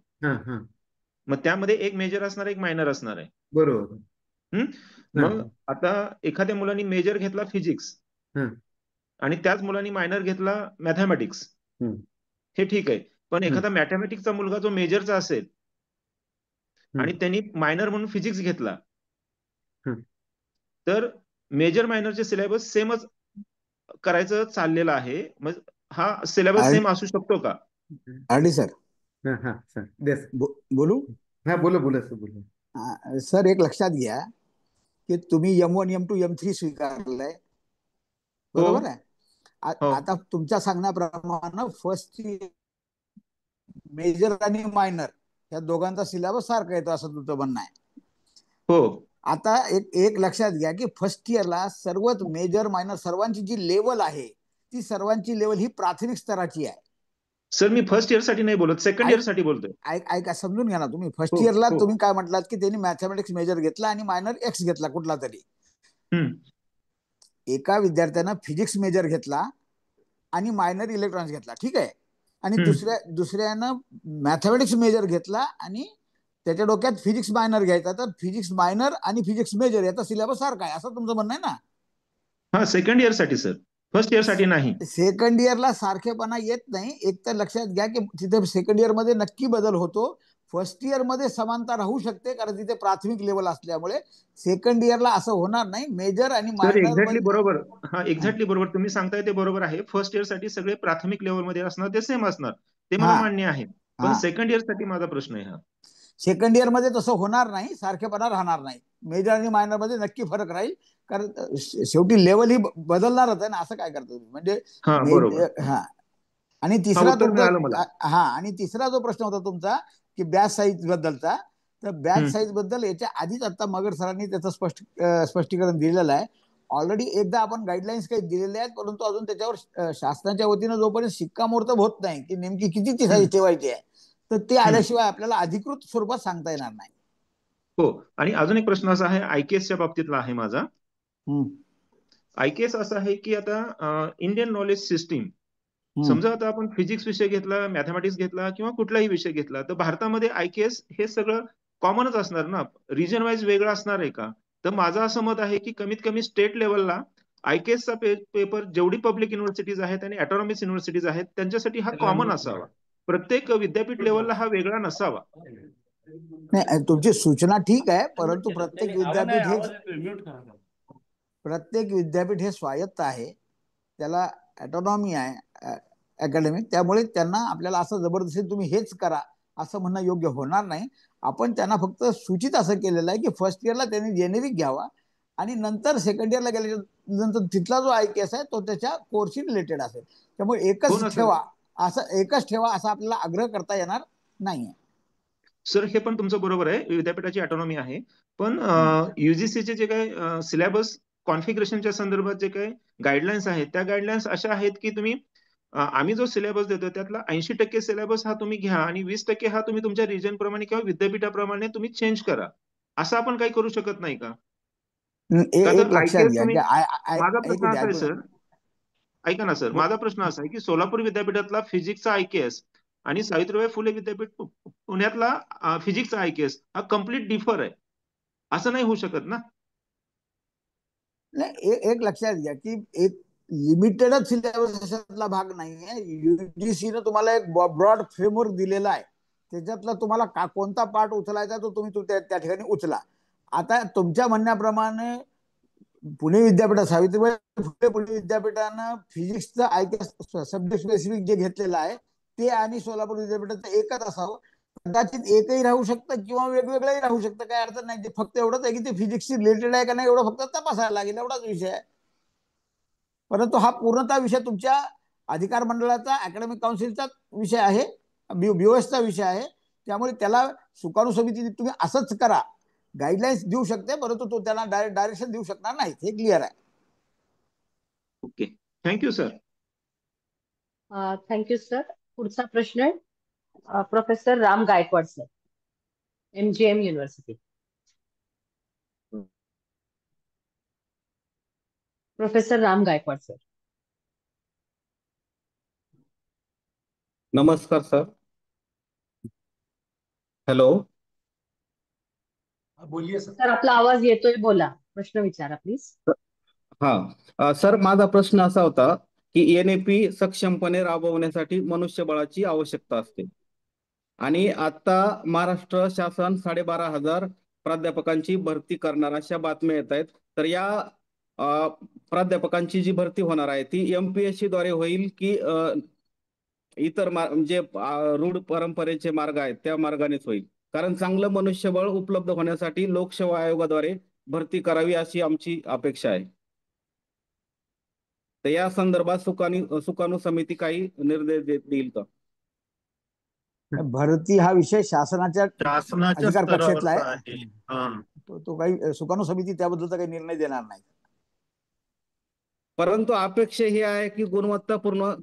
मग त्यामध्ये एक मेजर असणार, एक मायनर असणार आहे. बरोबर. मग आता एखाद्या मुलांनी मेजर घेतला फिजिक्स आणि त्याच मुलांनी मायनर घेतला मॅथमॅटिक्स, हे ठीक आहे. पण एखादा मॅथमॅटिक्सचा मुलगा जो मेजरचा असेल आणि त्यांनी मायनर म्हणून फिजिक्स घेतला, हम्म. तर मेजर मायनरचे सिलेबस सेमच करायचं चाललेलं आहे. मग हा सिलेबस सेम असू शकतो का? आरडी सर हा हा सर देस बोलू? हा बोला बोला सर बोला. सर एक लक्षात घ्या की तुम्ही M1 M2 M3 स्वीकारलंय, बरोबर आहे. आता तुमच्या सांगण्याप्रमाणे फर्स्ट मेजर आणि मायनर या दोघांचा सिलेबस सारखा येतो असं तुमचं म्हणणं आहे. हो. आता एक लक्षात घ्या की फर्स्ट इयरला सर्वच मेजर मायनर सर्वांची जी लेवल आहे ती सर्वांची लेवल ही प्राथमिक स्तराची आहे. सर मी फर्स्ट इयर साठी नाही बोलत, सेकंड इयर साठी बोलतोय. ऐका समजून घ्या ना तुम्ही. फर्स्ट इयरला तुम्ही काय म्हटलात की त्यांनी मॅथमॅटिक्स मेजर घेतला आणि मायनर एक्स घेतला कुठला तरी. एका विद्यार्थ्यानं फिजिक्स मेजर घेतला आणि मायनर इलेक्ट्रॉनिक्स घेतला, ठीक आहे. आणि दुसऱ्यानं मॅथमॅटिक्स मेजर घेतला आणि त्याच्या डोक्यात फिजिक्स मायनर घ्यायचा, तर फिजिक्स मायनर आणि फिजिक्स मेजर याचा सिलेबस सारखा आहे असं तुमचं म्हणणं आहे ना? हा सेकंड इयर साठी सर, फर्स्ट इयर साठी नाही. सेकंड इयरला सारखेपणा येत नाही. एक तर लक्षात घ्या की तिथे सेकंड इयर मध्ये नक्की बदल होतो, फर्स्ट इयर मध्ये समानता राहू शकते कारण तिथे प्राथमिक लेवल असल्यामुळे. सेकंड इयरला असं होणार नाही. मेजर आणि मायनर एक्झॅक्टली बरोबर. हा एक्झॅक्टली बरोबर तुम्ही सांगताय ते बरोबर आहे. फर्स्ट इयर साठी सगळे प्राथमिक लेवल मध्ये असणार, ते सेम असणार, ते मला मान्य आहे. पण सेकंड इयर साठी माझा प्रश्न आहे हा. सेकंड इयर मध्ये तसं होणार नाही, सारखेपणा राहणार नाही. मेजर आणि मायनर मध्ये नक्की फरक राहील कारण शेवटी लेवल ही बदलणारच आहे ना. असं काय करतो तुम्ही म्हणजे हा. आणि तिसरा तिसरा जो प्रश्न होता तुमचा की बॅच साईज बद्दलचा, तर बॅच साईज बद्दल याच्या आधीच आता मगर सरांनी त्याचं स्पष्टीकरण दिलेलं आहे. ऑलरेडी एकदा आपण गाईडलाईन्स काही दिलेल्या आहेत, परंतु अजून त्याच्यावर शासनाच्या वतीनं जोपर्यंत शिक्कामोर्तब होत नाही की नेमकी कितीची साईज ठेवायची आहे, तर ते आल्याशिवाय आपल्याला अधिकृत स्वरूपात सांगता येणार नाही. हो. आणि अजून एक प्रश्न असा आहे IKS बाबतीतला आहे माझा. IKS असा आहे की आता इंडियन नॉलेज सिस्टीम, समजा आता आपण फिजिक्स विषय घेतला, मॅथमॅटिक्स घेतला किंवा कुठलाही विषय घेतला, तर भारतामध्ये IKS हे सगळं कॉमनच असणार ना, रिजन वाईज वेगळं असणार आहे का? तर माझं असं मत आहे की कमीत कमी स्टेट लेवलला IKSचा पेपर जेवढी पब्लिक युनिव्हर्सिटीज आहेत आणि ऑटोनॉमस युनिव्हर्सिटीज आहेत त्यांच्यासाठी हा कॉमन असावा, प्रत्येक विद्यापीठ लेवलला हा वेगळा नसावा. नाही, तुमची सूचना ठीक आहे, परंतु प्रत्येक विद्यापीठ हे स्वायत्त आहे, त्याला ऑटोनॉमी आहे अकॅडमिक, त्यामुळे त्यांना आपल्याला असं जबरदस्ती तुम्ही हेच करा असं म्हणणं योग्य होणार नाही. आपण त्यांना फक्त सूचित असं केलेलं आहे की फर्स्ट इयरला त्यांनी जेनेरिक घ्यावा आणि नंतर सेकंड इयरला गेल्यानंतर तिथला जो IKS आहे तो त्याच्या कोर्सशी रिलेटेड असेल. त्यामुळे एकच ठेवा असा आपल्याला आग्रह करता येणार नाहीये. सर हे पण तुमचं बरोबर आहे, विद्यापीठाची ऑटोनॉमी आहे, पण UGCचे जे काही सिलेबस कॉन्फिगरेशनच्या संदर्भात जे काही गाईडलाईन्स आहेत त्या गाईडलाईन्स अशा आहेत की तुम्ही आम्ही जो सिलेबस देतो त्यातला 80% सिलेबस हा तुम्ही घ्या आणि 20% हा तुम्ही तुमच्या रिजन प्रमाणे किंवा विद्यापीठाप्रमाणे तुम्ही चेंज करा, असं आपण काही करू शकत नाही का? माझा प्रश्न असा आहे सर, ऐका ना सर, माझा प्रश्न असा आहे की सोलापूर विद्यापीठातला फिजिक्सचा IKS आणि सावित्रीबाई फुले विद्यापीठ पुण्यातला फिजिक्सचा IKS हा कम्प्लीट डिफर आहे, असं नाही होऊ शकत ना? नाही, एक लक्षात घ्या की एक लिमिटेडच सिलेबसला भाग नाहीये. UGCनं तुम्हाला एक ब्रॉड फ्रेमवर्क दिलेला आहे, त्याच्यातला तुम्हाला कोणता पार्ट उचलायचा तो तुम्ही त्या ठिकाणी उचला. आता तुमच्या म्हणण्याप्रमाणे पुणे विद्यापीठात सावित्रीबाई फुले पुणे विद्यापीठानं फिजिक्सचं IKS सब्जेक्ट स्पेसिफिक जे घेतलेलं आहे ते आणि सोलापूर विद्यापीठाचं एकच असावं. कदाचित एकही राहू शकतं किंवा वेगवेगळंही राहू शकतं, काही अडचण नाही. फक्त एवढंच आहे की ते फिजिक्सशी रिलेटेड आहे का नाही एवढं फक्त तपासायला लागेल, एवढाच विषय आहे. परंतु हा पूर्णतः विषय तुमच्या अधिकार मंडळाचा अकॅडमिक काउन्सिलचा विषय आहे, BOSचा विषय आहे. त्यामुळे त्याला सुकाणू समिती तुम्ही असंच करा, गाईडलाईन्स देऊ शकते, परंतु तो त्याला डायरेक्शन देऊ शकणार नाही, हे क्लिअर आहे. Okay, thank you sir. Thank you sir. पुढचा प्रश्न आहे professor Ram Gaikwad sir, MGM university. Professor Ram Gaikwad sir. नमस्कार सर. हॅलो. बोलिए सर, आपला आवाज येतोय, बोला, प्रश्न विचारा प्लीज. हा सर, माझा प्रश्न असा होता की NAP सक्षमपणे राबवण्यासाठी मनुष्यबळाची आवश्यकता असते. आणि आता महाराष्ट्र शासन 12,500 प्राध्यापकांची भरती करणार अशा बातम्या येत आहेत. तर या प्राध्यापकांची जी भरती होणार आहे ती MPSC द्वारे होईल की इतर जे रूढ परंपरेचे मार्ग आहेत त्या मार्गानेच होईल? कारण चांगलं मनुष्यबळ उपलब्ध होण्यासाठी लोकसेवा आयोगाद्वारे भरती करावी अशी आमची अपेक्षा आहे. तर या संदर्भात सुकाणू समिती काही निर्देश देईल का? भरती हा विषय शासनाच्या अधिकार कक्षेतला आहे. आहे. तो काही सुकाणू समिती त्याबद्दलचा काही निर्णय देणार नाही. परंतु अपेक्षा ही आहे की गुणवत्तापूर्ण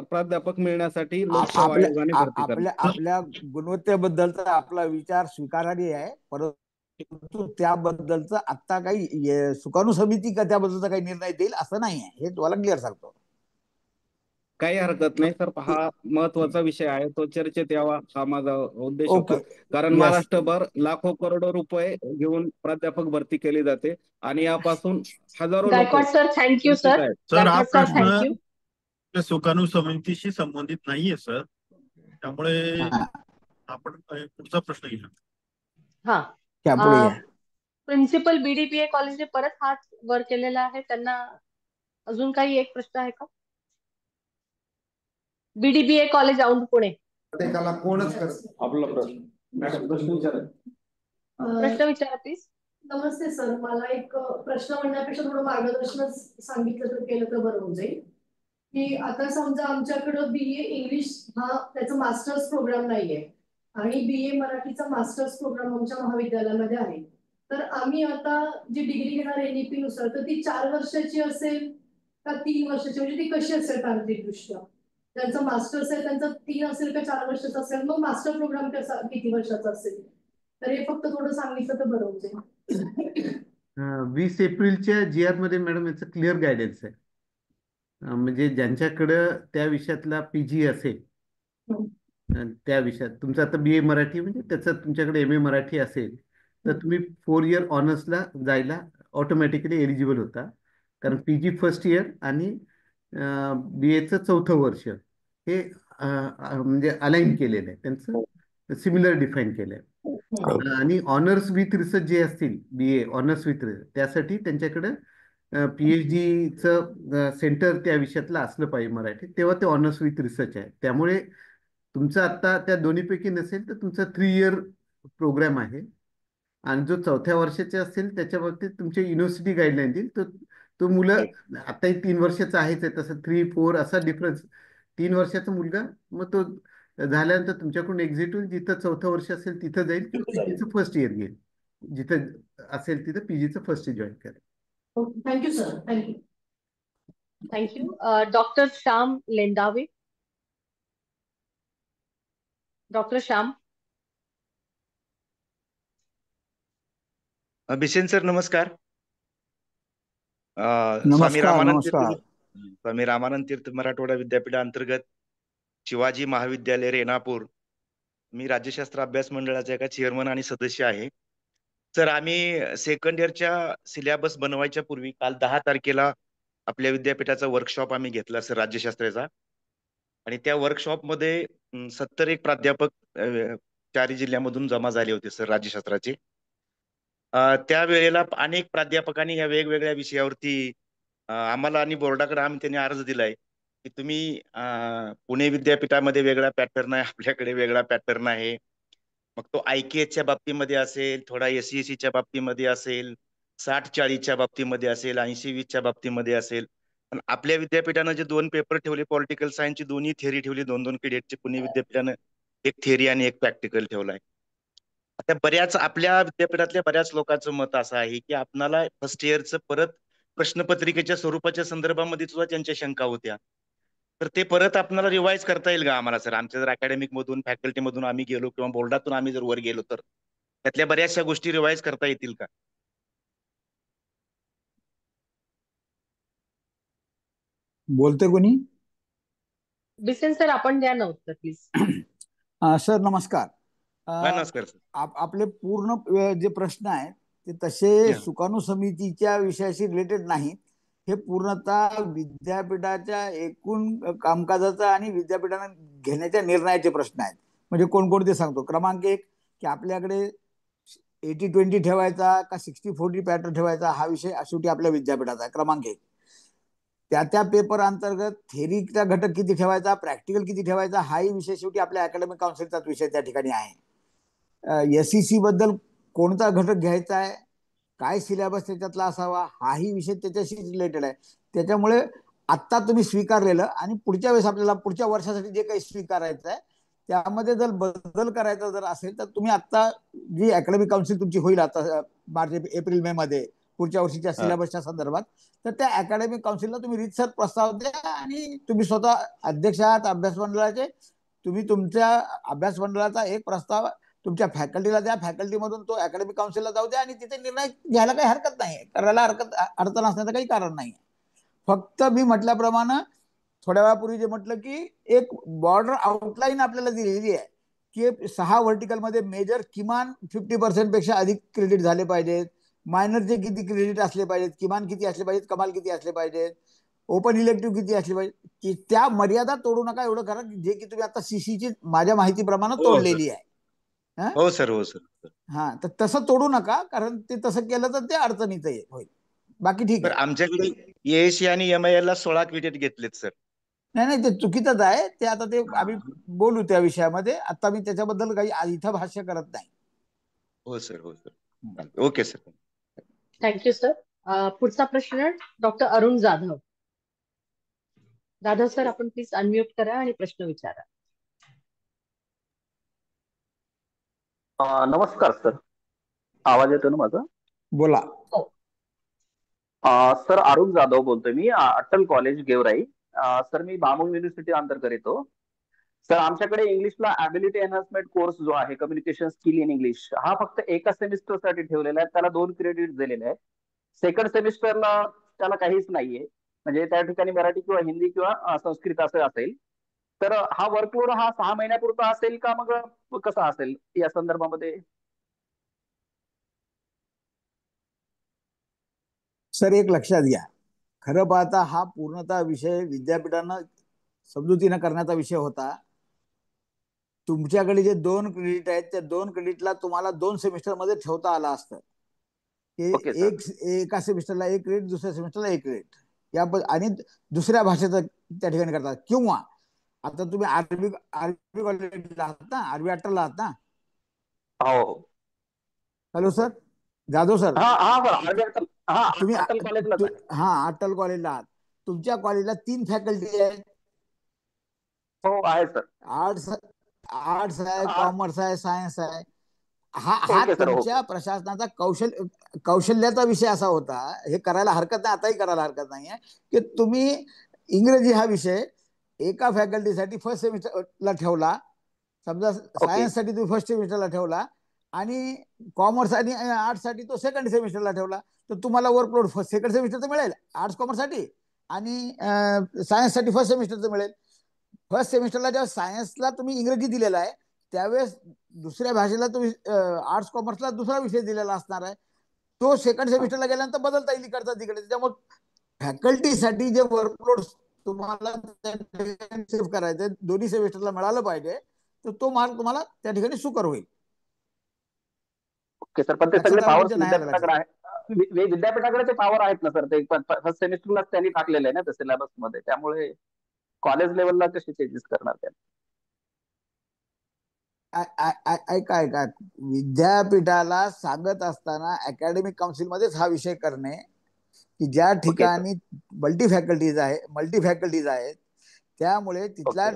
प्राध्यापक मिळण्यासाठी लोकसेवा आयोगाने भरती करावी. आपल्या गुणवत्तेबद्दलचा आपला विचार स्वीकारार्ह आहे, परंतु त्याबद्दलचं आता काही सुकाणू समिती का त्याबद्दलचा काही निर्णय देईल असं नाही आहे, हे तुम्हाला क्लिअर सांगतो. काही हरकत नाही सर, हा महत्वाचा विषय आहे, तो चर्चेत यावा हा माझा उद्देश होता. कारण महाराष्ट्रभर लाखो करोडो रुपये घेऊन प्राध्यापक भरती केली जाते आणि यापासून हजारो Gaikwad sir, thank you sir. Sir हा गायकवाड सर, थँक्यू. प्रश्न सुकाणू समितीशी संबंधित नाहीये सर, त्यामुळे आपण पुढचा प्रश्न घेऊ. हा, प्रिन्सिपल BDPA कॉलेजने परत हात वर केलेला आहे, त्यांना अजून काही एक प्रश्न आहे का? BDPA college Aundh Pune. प्रत्येकाला कोणच आपला प्रश्न विचारा प्लीज. नमस्ते सर, मला एक प्रश्न म्हणण्यापेक्षा थोडं मार्गदर्शनच सांगितलं तर केलं तर बरं होऊन जाईल. की आता समजा आमच्याकडं BA इंग्लिश हा त्याचा मास्टर्स प्रोग्राम नाहीये आणि BA मराठीचा मास्टर्स प्रोग्राम आमच्या महाविद्यालयामध्ये आहे, तर आम्ही आता जी डिग्री घेणार NEP नुसार तर ती 4 वर्षाची असेल का 3 वर्षाची, म्हणजे ती कशी असेल तांत्रिकदृष्ट्या? त्यांचं मास्टर्स आहे त्यांचं 3 असेल का 4 वर्षाचा असेल, मग मास्टर प्रोग्राम किती वर्षाचा असेल? तर हे फक्त थोडं सांगितलं तर बरं होईल. 20 एप्रिलच्या GR मध्ये मॅडम याचं क्लिअर गायडन्स आहे. म्हणजे ज्यांच्याकडं त्या विषयातला PG असेल, त्या विषयात तुमचं आता BA मराठी म्हणजे त्याचं तुमच्याकडे MA मराठी असेल तर तुम्ही 4 इयर ऑनर्सला जायला ऑटोमॅटिकली एलिजिबल होता. कारण PG फर्स्ट इयर आणि BAचं 4थं वर्ष हे म्हणजे अलाइन केलेलं आहे, त्यांचं सिमिलर डिफाईन केलं आहे. आणि ऑनर्स विथ रिसर्च जे असतील BA ऑनर्स विथ रिसर्च त्यासाठी त्यांच्याकडे PhDचं सेंटर त्या विषयातलं असलं पाहिजे मराठी, तेव्हा ते ऑनर्स विथ रिसर्च आहे. त्यामुळे तुमचं आता त्या दोन्हीपैकी नसेल तर तुमचा 3 इयर प्रोग्राम आहे. आणि जो 4थ्या वर्षाचे असेल त्याच्या बाबतीत तुमच्या युनिव्हर्सिटी गाईडलाईन देईल, तो मुलं आताही 3 वर्षाचा आहेच आहे, तसं 3-4 असा डिफरन्स. 3 वर्षाचा मुलगा मग तो झाल्यानंतर तुमच्याकडून एक्झिट होईल, जिथं 4थं वर्ष असेल तिथं जाईल किंवा PGचं फर्स्ट इयर घेईल, जिथं असेल तिथं PGचं फर्स्ट इयर जॉईन करेल. Thank you sir, thank you. Thank you. Doctor Shyam Lendave. Doctor Shyam. Bisen sir नमस्कार. स्वामी रामानंद तीर्थ मराठवाडा विद्यापीठा अंतर्गत शिवाजी महाविद्यालय रेणापूर, मी राज्यशास्त्र अभ्यास मंडळाचा एका चेअरमन आणि सदस्य आहे. सर आम्ही सेकंड इयरच्या सिलेबस बनवायच्या पूर्वी काल 10 तारखेला आपल्या विद्यापीठाचा वर्कशॉप आम्ही घेतला सर राज्यशास्त्राचा, आणि त्या वर्कशॉपमध्ये 71 प्राध्यापक 4 जिल्ह्यामधून जमा झाले होते सर राज्यशास्त्राचे. त्या वेळेला अनेक प्राध्यापकांनी या वेगवेगळ्या विषयावरती आम्हाला आणि बोर्डाकडे त्यांनी अर्ज दिलाय की तुम्ही पुणे विद्यापीठामध्ये वेगळा पॅटर्न आहे, आपल्याकडे वेगळा पॅटर्न आहे. मग तो IKHच्या बाबतीमध्ये असेल, थोडा SECच्या बाबतीमध्ये असेल, 60-40च्या बाबतीमध्ये असेल, 80-20च्या बाबतीमध्ये असेल. पण आपल्या विद्यापीठानं जे 2 पेपर ठेवले पॉलिटिकल सायन्सची, दोन्ही थेअरी ठेवली, 2-2 क्रेडिटचे. पुणे विद्यापीठानं एक थेअरी आणि एक प्रॅक्टिकल ठेवलाय. आता बऱ्याच आपल्या विद्यापीठातल्या बऱ्याच लोकांचं मत असं आहे की आपणाला फर्स्ट इयरचं परत प्रश्नपत्रिकेच्या स्वरूपाच्या संदर्भामध्ये सुद्धा त्यांच्या शंका होत्या, तर ते परत आपल्याला रिवाइज करता येईल का आम्हाला सर? आमच्या जर अकॅडमिक मधून फॅकल्टी मधून आम्ही गेलो किंवा बोर्डातून आम्ही जर वर गेलो तर त्यातल्या बऱ्याचशा गोष्टी रिवाइज करता येतील का? बोलते कोणी? बिसेन सर आपण द्या ना उत्तर प्लीज. सर नमस्कार. नमस्कार सर. आपले पूर्ण जे प्रश्न आहेत ते तसे सुकाणू समितीच्या विषयाशी रिलेटेड नाहीत. हे पूर्णतः विद्यापीठाच्या एकूण कामकाजाचा आणि विद्यापीठाने घेण्याच्या निर्णयाचे प्रश्न आहेत. म्हणजे कोणकोणते सांगतो. क्रमांक 1 की आपल्याकडे 80-20 ठेवायचा का 60-40 पॅटर्न ठेवायचा हा विषय शेवटी आपल्या विद्यापीठाचा आहे. क्रमांक 1. त्या पेपर अंतर्गत थेरीचा घटक किती ठेवायचा, प्रॅक्टिकल किती ठेवायचा हाही विषय शेवटी आपल्या अकॅडमिक काउन्सिलचाच विषय त्या ठिकाणी आहे. SEC बद्दल कोणता घटक घ्यायचा आहे, काय सिलेबस त्याच्यातला असावा हाही विषय त्याच्याशी रिलेटेड आहे. त्याच्यामुळे आत्ता तुम्ही स्वीकारलेलं आणि पुढच्या वेळेस आपल्याला पुढच्या वर्षासाठी जे काही स्वीकारायचं आहे त्यामध्ये जर बदल करायचा जर असेल तर तुम्ही आता जी अकॅडमिक काउन्सिल तुमची होईल आता मार्च एप्रिल मे मध्ये पुढच्या वर्षीच्या सिलेबसच्या संदर्भात, तर त्या अकॅडमिक काउन्सिलला तुम्ही रीतसर प्रस्ताव द्या आणि तुम्ही स्वतः अध्यक्ष आहात अभ्यास मंडळाचे, तुम्ही तुमच्या अभ्यास मंडळाचा एक प्रस्ताव तुमच्या फॅकल्टीला द्या, फॅकल्टीमधून तो अकॅडमिक काउन्सिलला जाऊ द्या आणि तिथे निर्णय घ्यायला काही हरकत नाही, करायला अडचण असण्याचं काही कारण नाही. फक्त मी म्हटल्याप्रमाणे थोड्या वेळापूर्वी जे म्हटलं की एक बॉर्डर आउटलाईन आपल्याला दिलेली आहे की 6 व्हर्टिकलमध्ये मेजर किमान 50% पेक्षा अधिक क्रेडिट झाले पाहिजेत, मायनरचे किती क्रेडिट असले पाहिजेत, किमान किती असले पाहिजेत, कमाल किती असले पाहिजेत, ओपन इलेक्टिव्ह किती असले पाहिजे, त्या मर्यादा तोडू नका. एवढं करा जे की तुम्ही आता सीसीची माझ्या माहितीप्रमाणे तोडलेली आहे. हो सर, हो सर. हा, तर तसं तोडू नका, कारण ते तसं केलं तर ते अडचणीचं होईल. बाकी ठीक आहे. आमच्याकडे ASC आणि MIL ला 16 क्रेडिट घेतलेत सर. नाही ते चुकीचंच आहे. ते आता ते आम्ही बोलू त्या विषयामध्ये. आता मी त्याच्याबद्दल काही इथं भाष्य करत नाही. हो सर, हो sir. Okay sir. Thank you sir. पुढचा प्रश्न डॉक्टर अरुण जाधव. जाधव सर, आपण प्लीज अनम्यूट करा आणि प्रश्न विचारा. नमस्कार सर, आवाज येतो ना माझा? बोला. सर अरुण जाधव बोलतोय मी, अटल कॉलेज गेवराई. सर मी भामू युनिव्हर्सिटी अंतर्गत येतो. सर आमच्याकडे इंग्लिशला ॲबिलिटी एनहान्समेंट कोर्स जो आहे कम्युनिकेशन स्किल इन इंग्लिश हा फक्त एका सेमिस्टरसाठी ठेवलेला आहे. त्याला 2 क्रेडिट दिलेले आहेत. सेकंड सेमिस्टरला त्याला काहीच नाहीये, म्हणजे त्या ठिकाणी मराठी किंवा हिंदी किंवा संस्कृत असं असेल. तर हा वर्कलोड हा 6 महिन्यापुरता असेल का मग कसा असेल या संदर्भामध्ये? सर एक लक्षात घ्या, खरं पाहता हा पूर्णतः विषय विद्यापीठानं समजुतीनं करण्याचा विषय होता. तुमच्याकडे जे 2 क्रेडिट आहेत त्या 2 क्रेडिटला तुम्हाला 2 सेमिस्टरमध्ये ठेवता आलं असतं. एका सेमिस्टरला 1 क्रेडिट, दुसऱ्या सेमिस्टरला 1 क्रेडिट या आणि दुसऱ्या भाषेचं त्या ठिकाणी करतात. किंवा आता तुम्ही आरबी कॉलेजला आहात ना, आरबी अटलला आहात ना? हो. Hello sir, Jadhav sir. तुम्ही अटल कॉलेजला आहात. तुमच्या कॉलेजला 3 फॅकल्टी आहेत. हो आहे सर. आर्ट्स आहे, कॉमर्स आहे, सायन्स आहे. हा तुमच्या प्रशासनाचा कौशल्याचा विषय असा होता, हे करायला हरकत नाही, आताही करायला हरकत नाहीये, की तुम्ही इंग्रजी हा विषय एका फॅकल्टीसाठी फर्स्ट सेमिस्टरला ठेवला, समजा सायन्ससाठी तुम्ही फर्स्ट सेमिस्टरला ठेवला आणि कॉमर्स आणि आर्ट्ससाठी तो सेकंड सेमिस्टरला ठेवला, तर तुम्हाला वर्कलोड सेकंड सेमिस्टरचं मिळेल आर्ट्स कॉमर्ससाठी आणि सायन्ससाठी फर्स्ट सेमिस्टरचं मिळेल. फर्स्ट सेमिस्टरला जेव्हा सायन्सला तुम्ही इंग्रजी दिलेला आहे त्यावेळेस दुसऱ्या भाषेला तुम्ही आर्ट्स कॉमर्सला दुसरा विषय दिलेला असणार आहे. तो सेकंड सेमिस्टरला गेल्यानंतर बदलता येईल इकडचा तिकडे. त्याच्यामुळे फॅकल्टीसाठी जे वर्कलोड तुम्हाला सेव्ह करायचं दोन्ही सेमिस्टरला मिळालं पाहिजे, तर तो मार्क तुम्हाला त्या ठिकाणी सुकर होईल. ओके सर, पण ते सगळे पॉवर विद्यापीठाकडे आहे. विद्यापीठाकडे ते पॉवर आहेत ना सर, ते फर्स्ट सेमिस्टरला त्यांनी टाकलेलं आहे ना त्या सिलेबस मध्ये, त्यामुळे कॉलेज लेवलला कशी चेंजेस करणार त्या? ऐका, विद्यापीठाला सांगत असताना अकॅडमिक काउन्सिल मध्येच हा विषय करणे की ज्या ठिकाणी मल्टी फॅकल्टीज आहेत त्यामुळे तिथला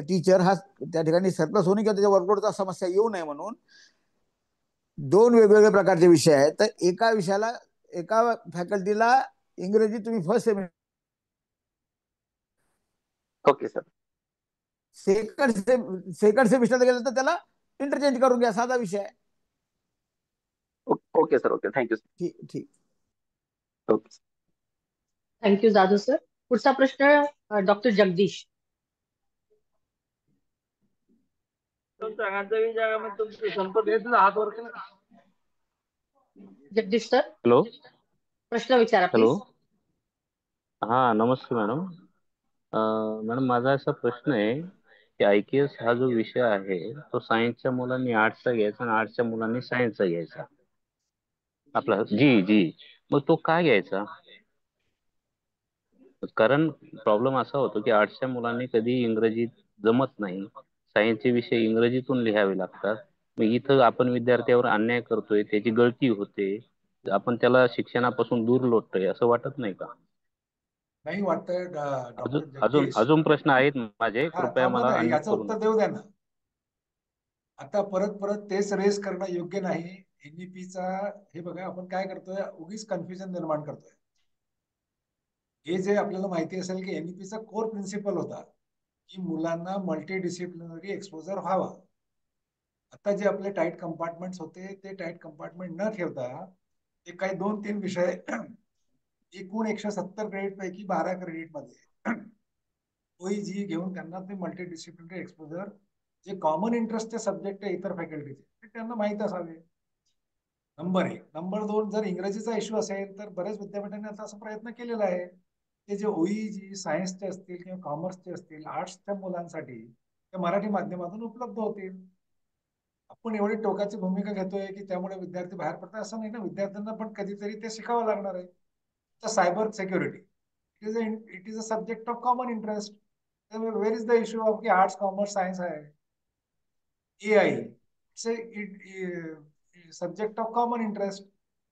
टीचर हा त्या ठिकाणी सरप्लस होणे किंवा त्याच्या वर्कलोडचा समस्या येऊ नये म्हणून 2 वेगवेगळे प्रकारचे विषय आहेत. तर एका विषयाला एका फॅकल्टीला इंग्रजी तुम्ही first semester, okay sir, second सेमिस्टरला गेलं तर त्याला इंटरचेंज करून घ्या, साधा विषय आहे. Okay sir, okay, thank you sir. ठीक. Okay, thank you Jadhav sir. पुढचा प्रश्न doctor Jagdish. Jagdish sir, hello, प्रश्न विचारा प्लीज. हॅलो. हा, नमस्ते मॅडम. मॅडम माझा असा प्रश्न आहे की IKS हा जो विषय आहे तो सायन्सच्या मुलांनी आर्ट्सचा घ्यायचा आणि आर्ट्सच्या मुलांनी सायन्सचा घ्यायचा. आपला जी जी मग तो का घ्यायचा? कारण प्रॉब्लेम असा होतो की आर्ट्सच्या मुलांनी कधी इंग्रजीत जमत नाही, सायन्सचे विषय इंग्रजीतून लिहावे लागतात. मग इथं आपण विद्यार्थ्यावर अन्याय करतोय, त्याची गळती होते, आपण त्याला शिक्षणापासून दूर लोटतोय, असं वाटत नाही का? नाही वाटतंय अजून डॉक्टर अजून जगदीश. अजून प्रश्न आहेत माझे, हा कृपया थांबा मला ना, अनम्यूट याचं करू उत्तर नका. देऊ द्या ना. आता परत परत तेच रेस करणं योग्य नाही. एनईपीचा हे बघा, आपण काय करतोय, उगीच कन्फ्युजन निर्माण करतोय. हे जे आपल्याला माहिती असेल की एनईपीचा कोर प्रिन्सिपल होता की मुलांना मल्टी डिसिप्लिनरी एक्सपोजर व्हावा. आता जे आपले टाईट कंपार्टमेंट्स होते ते टाईट कंपार्टमेंट न ठेवता ते काही 2-3 विषय एकूण 170 क्रेडिट पैकी 12 क्रेडिट मध्ये OEG घेऊन त्यांना ते मल्टी डिसिप्लिनरी एक्सपोजर जे कॉमन इंटरेस्टचे सब्जेक्ट आहे इतर फॅकल्टीचे ते त्यांना माहीत असावे. नंबर 1. नंबर 2, जर इंग्रजीचा इश्यू असेल तर बऱ्याच विद्यापीठांनी आता असा प्रयत्न केलेला आहे ते जे OEG सायन्सचे असतील किंवा कॉमर्सचे असतील, आर्ट्सच्या मुलांसाठी ते मराठी माध्यमातून उपलब्ध होतील. आपण एवढी टोकाची भूमिका घेतोय की त्यामुळे विद्यार्थी बाहेर पडतात असं नाही ना. विद्यार्थ्यांना पण कधीतरी ते शिकावं लागणार आहे. तर cyber security it is a subject of common interest. Where is the issue of की आर्ट्स कॉमर्स सायन्स आहे. AI it's subject of common interest.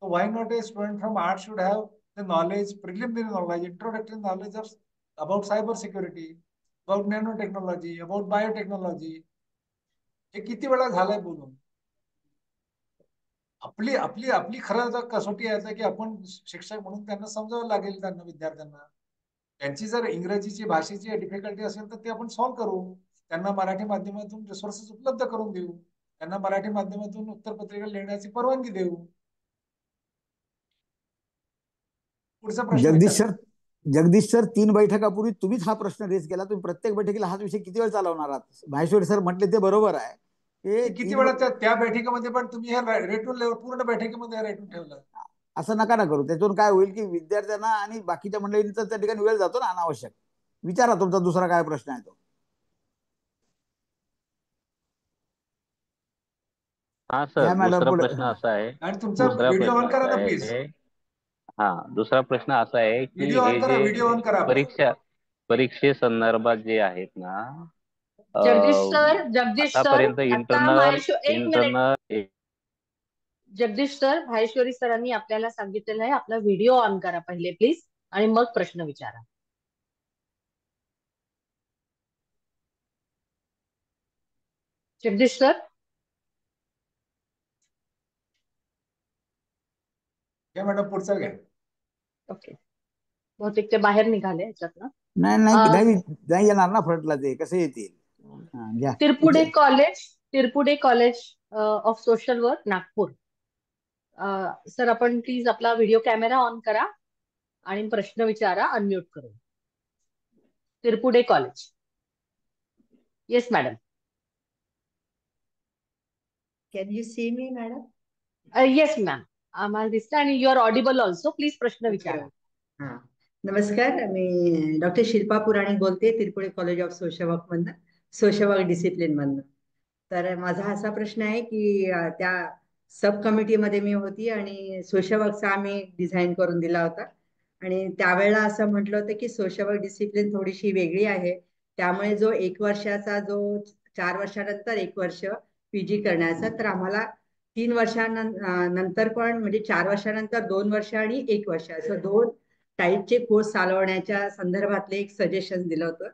So why not a student from art should have the knowledge, preliminary knowledge, introductory knowledge of about cyber security, about nanotechnology, about biotechnology. हे किती वेळा झालंय बोलून. आपली आपली आपली खरं कसोटी आहे की आपण शिक्षक म्हणून त्यांना समजावं लागेल, त्यांना विद्यार्थ्यांना त्यांची जर इंग्रजीची भाषेची डिफिकल्टी असेल तर ते आपण सॉल्व्ह करू. त्यांना मराठी माध्यमातून रिसोर्सेस उपलब्ध करून देऊ. त्यांना मराठी माध्यमातून उत्तरपत्रिका लिहिण्याची परवानगी देऊ. पुढचा प्रश्न विचारा. जगदीश सर 3 बैठकापूर्वी तुम्हीच हा प्रश्न रेज केला. तुम्ही प्रत्येक बैठकीला हाच विषय किती वेळ चालवणार आहात? माहेश्वरी सर म्हटले ते बरोबर आहे. किती वेळा त्या बैठकीमध्ये पण तुम्ही हे रेटून पूर्ण बैठकीमध्ये रेटून ठेवलं. असं नका ना करू. त्यातून काय होईल की विद्यार्थ्यांना आणि बाकीच्या मंडळींचा त्या ठिकाणी वेळ जातो ना अनावश्यक. विचारा तुमचा दुसरा काय प्रश्न आहे तो. हा सर, दुसरा प्रश्न असा आहे, आणि तुमचा व्हिडिओ ऑन करा ना प्लीज. हा, दुसरा प्रश्न असा आहे की व्हिडिओ ऑन हे करा, व्हिडिओ ऑन करा. जे परीक्षेसंदर्भात जे आहेत ना, जगदीश सर आतापर्यंत आता एक minute. Internal Jagdish sir, Maheshwari सरांनी आपल्याला सांगितलेलं आहे आपला व्हिडिओ ऑन करा पहिले प्लीज आणि मग प्रश्न विचारा. जगदीश सर. घ्या मॅडम, पुढचा घ्या. ओके, बहुतेक ते बाहेर निघाले याच्यातनं. नाही येणार ना फ्रंटला, ते कसे येतील? Tirpude college of social work Nagpur. Sir आपण प्लीज आपला व्हिडिओ कॅमेरा ऑन करा आणि प्रश्न विचारा अनम्यूट करून. Tirpude college. Yes madam. Can you see me madam? Yes ma'am, आम्हाला दिसतं आणि you are audible also. Please प्रश्न विचारा. नमस्कार, मी डॉक्टर शिल्पा पुराणिक बोलते, Tirpude college of social work मधनं, सोशल वर्क डिसिप्लिन मधनं. तर माझा असा प्रश्न आहे की त्या सब कमिटीमध्ये मी होती आणि सोशल वर्कचा आम्ही डिझाईन करून दिला होता आणि त्यावेळेला असं म्हटलं होतं की सोशल वर्क डिसिप्लिन थोडीशी वेगळी आहे, त्यामुळे जो 1 वर्षाचा जो 4 वर्षानंतर 1 वर्ष PG करण्याचा, तर आम्हाला 3 वर्षानंतर पण म्हणजे 4 वर्षानंतर 2 वर्ष आणि 1 वर्ष असं 2 टाईपचे कोर्स चालवण्याच्या संदर्भातले एक सजेशन दिलं होतं.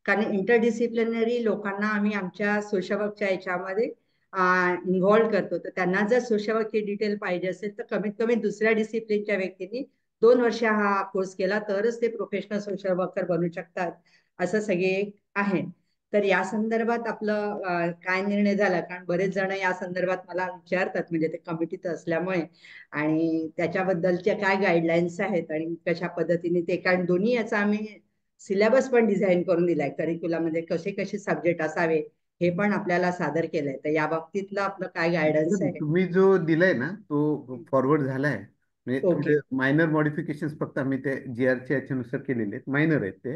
कारण इंटरडिसिप्लिनरी लोकांना आम्ही आमच्या सोशल वर्कच्या याच्यामध्ये इन्व्हॉल्व करतो. तर त्यांना जर सोशल वर्कची डिटेल पाहिजे असेल तर कमीत कमी दुसऱ्या डिसिप्लिनच्या व्यक्तींनी 2 वर्ष हा कोर्स केला तरच ते प्रोफेशनल सोशल वर्कर बनू शकतात, असं सगळे आहे. तर या संदर्भात आपलं काय निर्णय झाला? कारण बरेच जण या संदर्भात मला विचारतात, म्हणजे ते कमिटीत असल्यामुळे, आणि त्याच्याबद्दलच्या काय गाईडलाईन्स आहेत आणि कशा पद्धतीने ते, कारण दोन्ही याचा आम्ही सिलेबस पण डिझाईन करून दिलाय. करिक्युलममध्ये कसे कसे सब्जेक्ट असावे हे पण आपल्याला सादर केलंय. तर या बाबतीतलं आपलं काय गायडन्स आहे? तुम्ही जो दिलाय ना तो फॉरवर्ड झालाय, म्हणजे थोडे मायनर मॉडिफिकेशन फक्त आम्ही ते GR च्या याच्यानुसार केलेले आहेत, मायनर आहेत ते.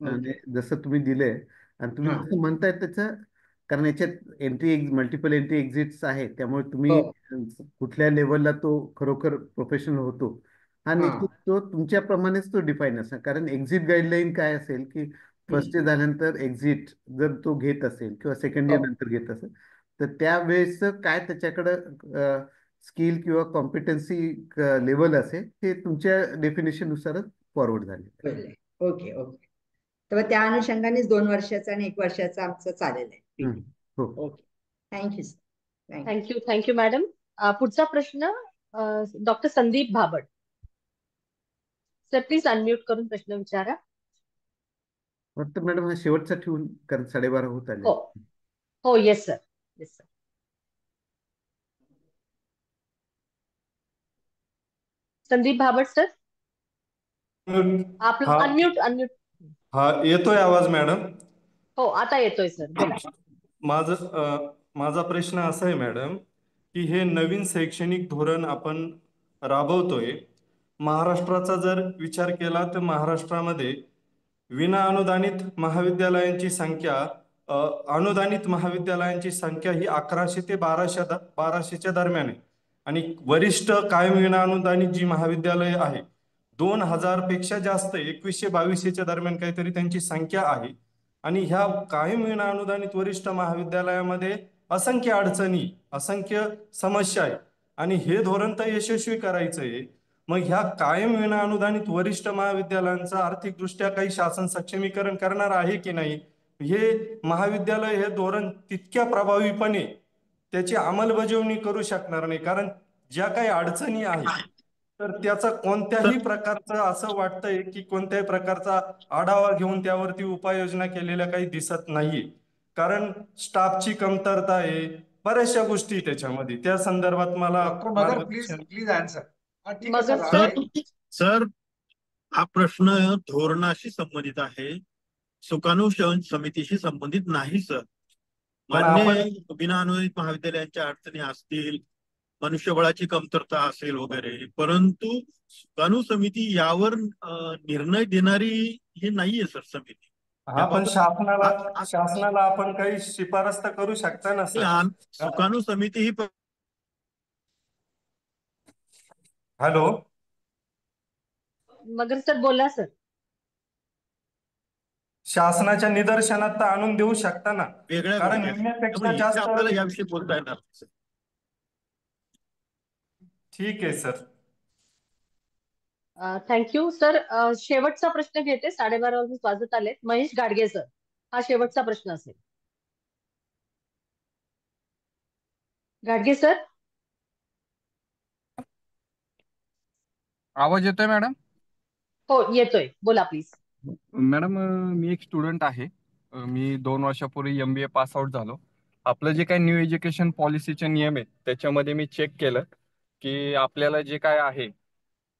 आणि जसं तुम्ही दिले आणि तुम्ही जसं म्हणताय त्याचं, कारण याच्यात मल्टिपल एंट्री एक्झिट्स आहेत, त्यामुळे तुम्ही कुठल्या लेवलला तो खरोखर प्रोफेशनल होतो हा निश्चित तो तुमच्याप्रमाणेच तो डिफाईन असणार. कारण एक्झिट गाईडलाईन काय असेल की फर्स्ट इयर झाल्यानंतर एक्झिट जर तो घेत असेल किंवा सेकंड इयर नंतर घेत असेल तर त्यावेळेस काय त्याच्याकडं स्किल किंवा कॉम्पिटन्सी लेवल असेल हे तुमच्या डेफिनेशन नुसारच फॉरवर्ड झाले. Okay okay. तर त्या अनुषंगानेच 2 वर्षाचा आणि 1 वर्षाचा आमचं चालेल आहे. Okay, thank you sir. Thank you madam. पुढचा प्रश्न doctor Sandeep Bhabad sir, please unmute करून प्रश्न विचारा. वाटतं मॅडम हा शेवटचा ठेवून, कारण 12:30 होत आले. हो yes sir. Sandeep Bhabad sir, आप अनम्यूट. हा, येतोय आवाज मॅडम? हो आता येतोय सर, बोला. माझा प्रश्न असा आहे मॅडम की हे नवीन शैक्षणिक धोरण आपण राबवतोय, महाराष्ट्राचा जर विचार केला तर महाराष्ट्रामध्ये विना अनुदानित महाविद्यालयांची संख्या, अनुदानित महाविद्यालयांची संख्या ही 1100 ते 1200च्या दरम्यान आहे. आणि वरिष्ठ कायम विना अनुदानित जी महाविद्यालय आहे 2000 पेक्षा जास्त, 2100-2200च्या दरम्यान काहीतरी त्यांची संख्या आहे. आणि ह्या कायम विना अनुदानित वरिष्ठ महाविद्यालयामध्ये असंख्य अडचणी, असंख्य समस्या आहे. आणि हे धोरण तर यशस्वी करायचं आहे, मग ह्या कायम विना अनुदानित वरिष्ठ महाविद्यालयांचं आर्थिकदृष्ट्या काही शासन सक्षमीकरण करणार आहे की नाही? हे महाविद्यालय हे धोरण तितक्या प्रभावीपणे त्याची अंमलबजावणी करू शकणार नाही, कारण ज्या काही अडचणी आहेत तर त्याचा कोणत्याही प्रकारचं असं वाटतंय की कोणत्याही प्रकारचा आढावा घेऊन त्यावरती उपाययोजना केलेल्या काही दिसत नाहीये. कारण स्टाफची कमतरता आहे, बऱ्याचशा गोष्टी त्याच्यामध्ये. त्या संदर्भात मला प्लीज आन्सर. सर, हा प्रश्न धोरणाशी संबंधित आहे, सुकाणू समितीशी संबंधित नाही सर. मान्य विना अनुदानित महाविद्यालयांच्या अडचणी असतील, मनुष्यबळाची कमतरता असेल वगैरे, परंतु सुकाणू समिती यावर निर्णय देणारी हे नाहीये सर समिती. हा, पण शासनाला आपण काही शिफारस तर करू शकता ना सर? सुकाणू समिती ही हॅलो मगर सर बोला सर. शासनाच्या निदर्शनात तर आणून देऊ शकता ना, वेगळ्या कारण निम्म्यापेक्षा जास्त. आपल्याला याविषयी बोलता येणार. ठीक आहे सर. Thank you sir. शेवटचा प्रश्न घेते, 12:30 वाजत आले. महेश गाडगे सर, हा शेवटचा प्रश्न असेल. गाडगे सर, आवाज येतोय मॅडम? हो येतोय, बोला प्लीज. मॅडम, मी एक स्टुडंट आहे. मी 2 वर्षापूर्वी MBA पास आउट झालो. आपलं जे काही न्यू एज्युकेशन पॉलिसीचे नियम आहेत त्याच्यामध्ये मी चेक केलं की आपल्याला जे काय आहे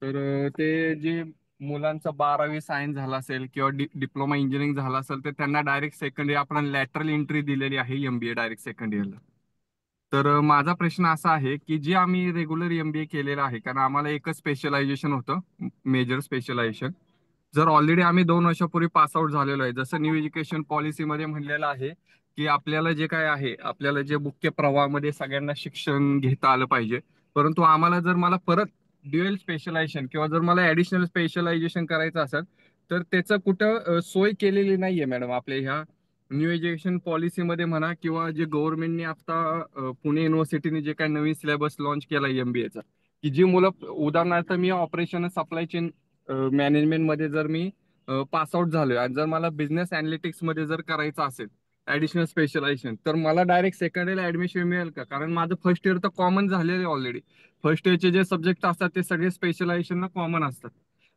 तर ते जे मुलांचा 12वी सायन्स झाला असेल किंवा डिप्लोमा इंजिनिअरिंग झाला असेल तर त्यांना डायरेक्ट सेकंड इयर आपण लॅटरल एंट्री दिलेली आहे MBA डायरेक्ट सेकंड इयरला. तर माझा प्रश्न असा आहे की जे आम्ही रेग्युलर MBA केलेलं आहे, कारण आम्हाला एकच स्पेशलायझेशन होतं, मेजर स्पेशलायझेशन. जर ऑलरेडी आम्ही 2 वर्षापूर्वी पास आउट झालेलो आहे, जसं न्यू एज्युकेशन पॉलिसीमध्ये म्हणलेलं आहे की आपल्याला जे काय आहे, आपल्याला जे मुख्य प्रवाहामध्ये सगळ्यांना शिक्षण घेता आलं पाहिजे, परंतु आम्हाला जर मला परत ड्युअल स्पेशलायझेशन किंवा जर मला ऍडिशनल स्पेशलायझेशन करायचं असेल तर त्याचं कुठं सोय केलेली नाहीये मॅडम आपल्या ह्या न्यू एज्युकेशन पॉलिसीमध्ये म्हणा, किंवा जे गव्हर्नमेंटने आता पुणे युनिव्हर्सिटीने जे काही नवीन सिलेबस लॉन्च केला MBAचा, की जी मुलं, उदाहरणार्थ मी ऑपरेशन सप्लाय चेन मॅनेजमेंट मध्ये जर मी पास आउट झालोय आणि जर मला बिझनेस अनालिटिक्स मध्ये जर करायचं असेल ऍडिशनल स्पेशलायझेशन, तर मला डायरेक्ट सेकंड इयरला ऍडमिशन मिळेल का? कारण माझं फर्स्ट इयर तर कॉमन झालेलं आहे ऑलरेडी. फर्स्ट इयरचे जे सब्जेक्ट असतात ते सगळे स्पेशलायझेशनला कॉमन असतात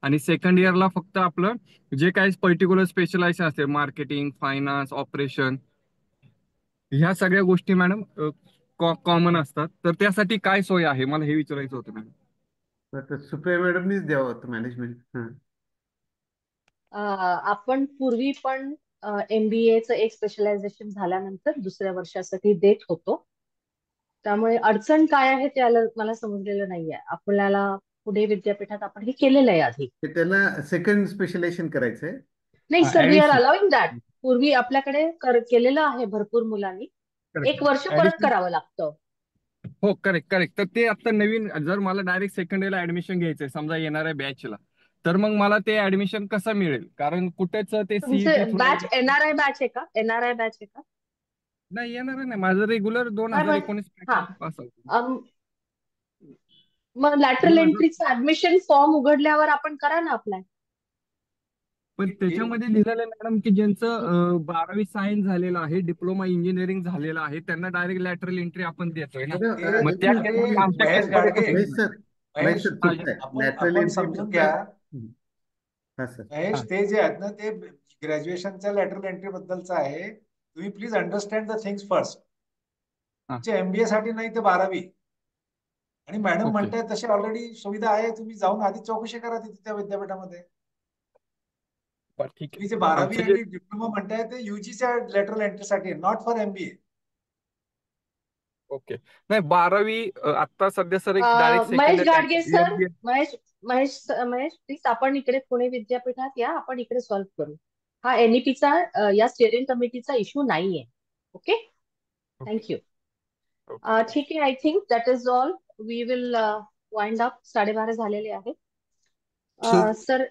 आणि सेकंड इयरला फक्त आपलं जे काही पर्टिक्युलर स्पेशलायझेशन असते, मार्केटिंग, फायनान्स, ऑपरेशन, ह्या सगळ्या गोष्टी मॅडम कॉमन असतात. तर त्यासाठी काय सोय आहे, मला हे विचारायचं होतं मॅडम. सुप्रिया मॅडमनीच द्यावं होतं मॅनेजमेंट. आपण पूर्वी पण MBAचं एक स्पेशलायझेशन झाल्यानंतर दुसऱ्या वर्षासाठी देत होतो. त्यामुळे अडचण काय आहे ते मला समजलेलं नाहीये. आपल्याला पुणे विद्यापीठात आपण हे केलेलं आहे आधी. त्यांना सेकंड स्पेशलायझेशन करायचंय. नाही sir, we are allowing that. पूर्वी आपल्याकडे केलेलं आहे भरपूर मुलांनी. एक वर्ष परत करावं लागतं. हो, करेक्ट करेक्ट. तर ते आता नवीन जर मला डायरेक्ट सेकंड इयरला ऍडमिशन घ्यायचंय समजा येणाऱ्या बॅचला, तर मग मला ते ऍडमिशन कसं मिळेल? कारण कुठेच ते तुमचे CET through batch NRI batch आहे का? NRI बॅच आहे का? नाही येणार नाही. माझं रेग्युलर 2019 हा. Pass out. मग लॅटरल एंट्रीचं ऍडमिशन फॉर्म उघडल्यावर आपण करा ना अप्लाय. पण त्याच्यामध्ये लिहिलेलं आहे मॅडम की ज्यांचं 12वी सायन्स झालेलं आहे, डिप्लोमा इंजिनिअरिंग झालेलं आहे, त्यांना डायरेक्ट लॅटरल एंट्री आपण देतोय ना. मग त्या category आमच्या महेश category गाडगे, कसं होणार? महेश आपण समजून घ्या. महेश ते जे आहेत ना ते ग्रॅज्युएशनच्या लॅटरल एंट्री बद्दलचं आहे. तुम्ही please understand the things first. तुमच्या MBA साठी नाही ते 12वी. आणि मॅडम म्हणताय तशी ऑलरेडी सुविधा आहे. तुम्ही जाऊन आधी चौकशी करा तिथे त्या विद्यापीठामध्ये. तुम्ही जे 12वी आणि डिप्लोमा म्हणताय ते UGच्या लॅटरल एंट्रीसाठी नॉट फॉर MBA. ओके. नाही 12वी आता सध्या सर एक direct Mahesh second Gadge sir, Mahesh please आपण इकडे पुणे विद्यापीठात या, आपण इकडे सॉल्व्ह करू. हा NEPचा या स्टिअरिंग कमिटीचा इश्यू नाहीये. Okay, thank you. ठीक आहे. I think that is all. We will wind up. 12:30 झालेले आहेत. सर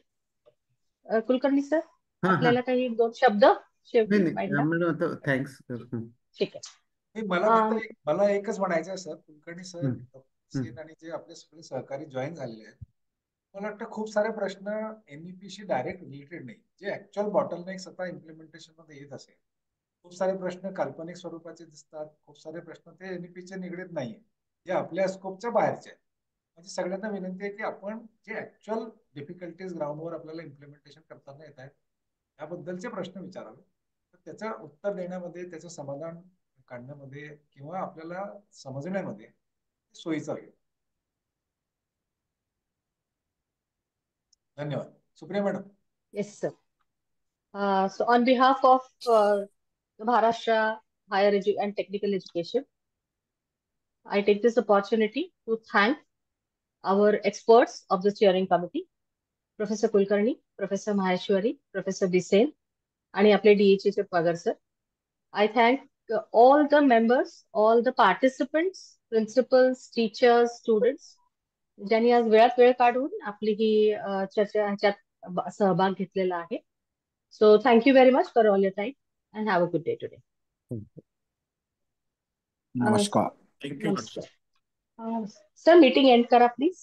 कुलकर्णी सर, आपल्याला काही 2 शब्द शेवटी वाइंड थँक्स. ठीक आहे. मला एकच म्हणायचं आहे सर, कुलकर्णी सर, सेन आणि जे आपले सगळे सहकारी जॉईन झालेले आहेत, मला वाटतं खूप सारे प्रश्न NEPशी डायरेक्ट रिलेटेड नाही, जे ऍक्च्युअल बॉटलनेक्स आता इम्प्लिमेंटेशन मध्ये येत असेल. खूप सारे प्रश्न काल्पनिक स्वरूपाचे दिसतात. खूप सारे प्रश्न ते NEPचे निगडीत नाहीये, जे आपल्या स्कोपच्या बाहेरचे आहेत. म्हणजे सगळ्यांना विनंती आहे की आपण जे ऍक्च्युअल डिफिकल्टीज ग्राउंडवर आपल्याला इम्प्लिमेंटेशन करताना येत आहेत त्याबद्दलचे प्रश्न विचारावे. तर त्याचं उत्तर देण्यामध्ये, त्याचं समाधान काढण्यामध्ये किंवा आपल्याला समजण्यामध्ये सोयीचा होईल. धन्यवाद. Supriya madam. Yes sir. So on behalf of Maharashtra Higher and Technical Education, I take this opportunity to thank our experts of the steering committee, Professor Kulkarni, Professor Maheshwari, Professor Bisen, आणि आपले DHE चे पगार sir. I thank all the members, all the participants, principals, teachers, students, ज्यांनी आज वेळात वेळ काढून आपली ही चर्चा ह्याच्यात सहभाग घेतलेला आहे. So thank you very much for all your time and have a good day today. नमस्कार. Sir, meeting end करा please.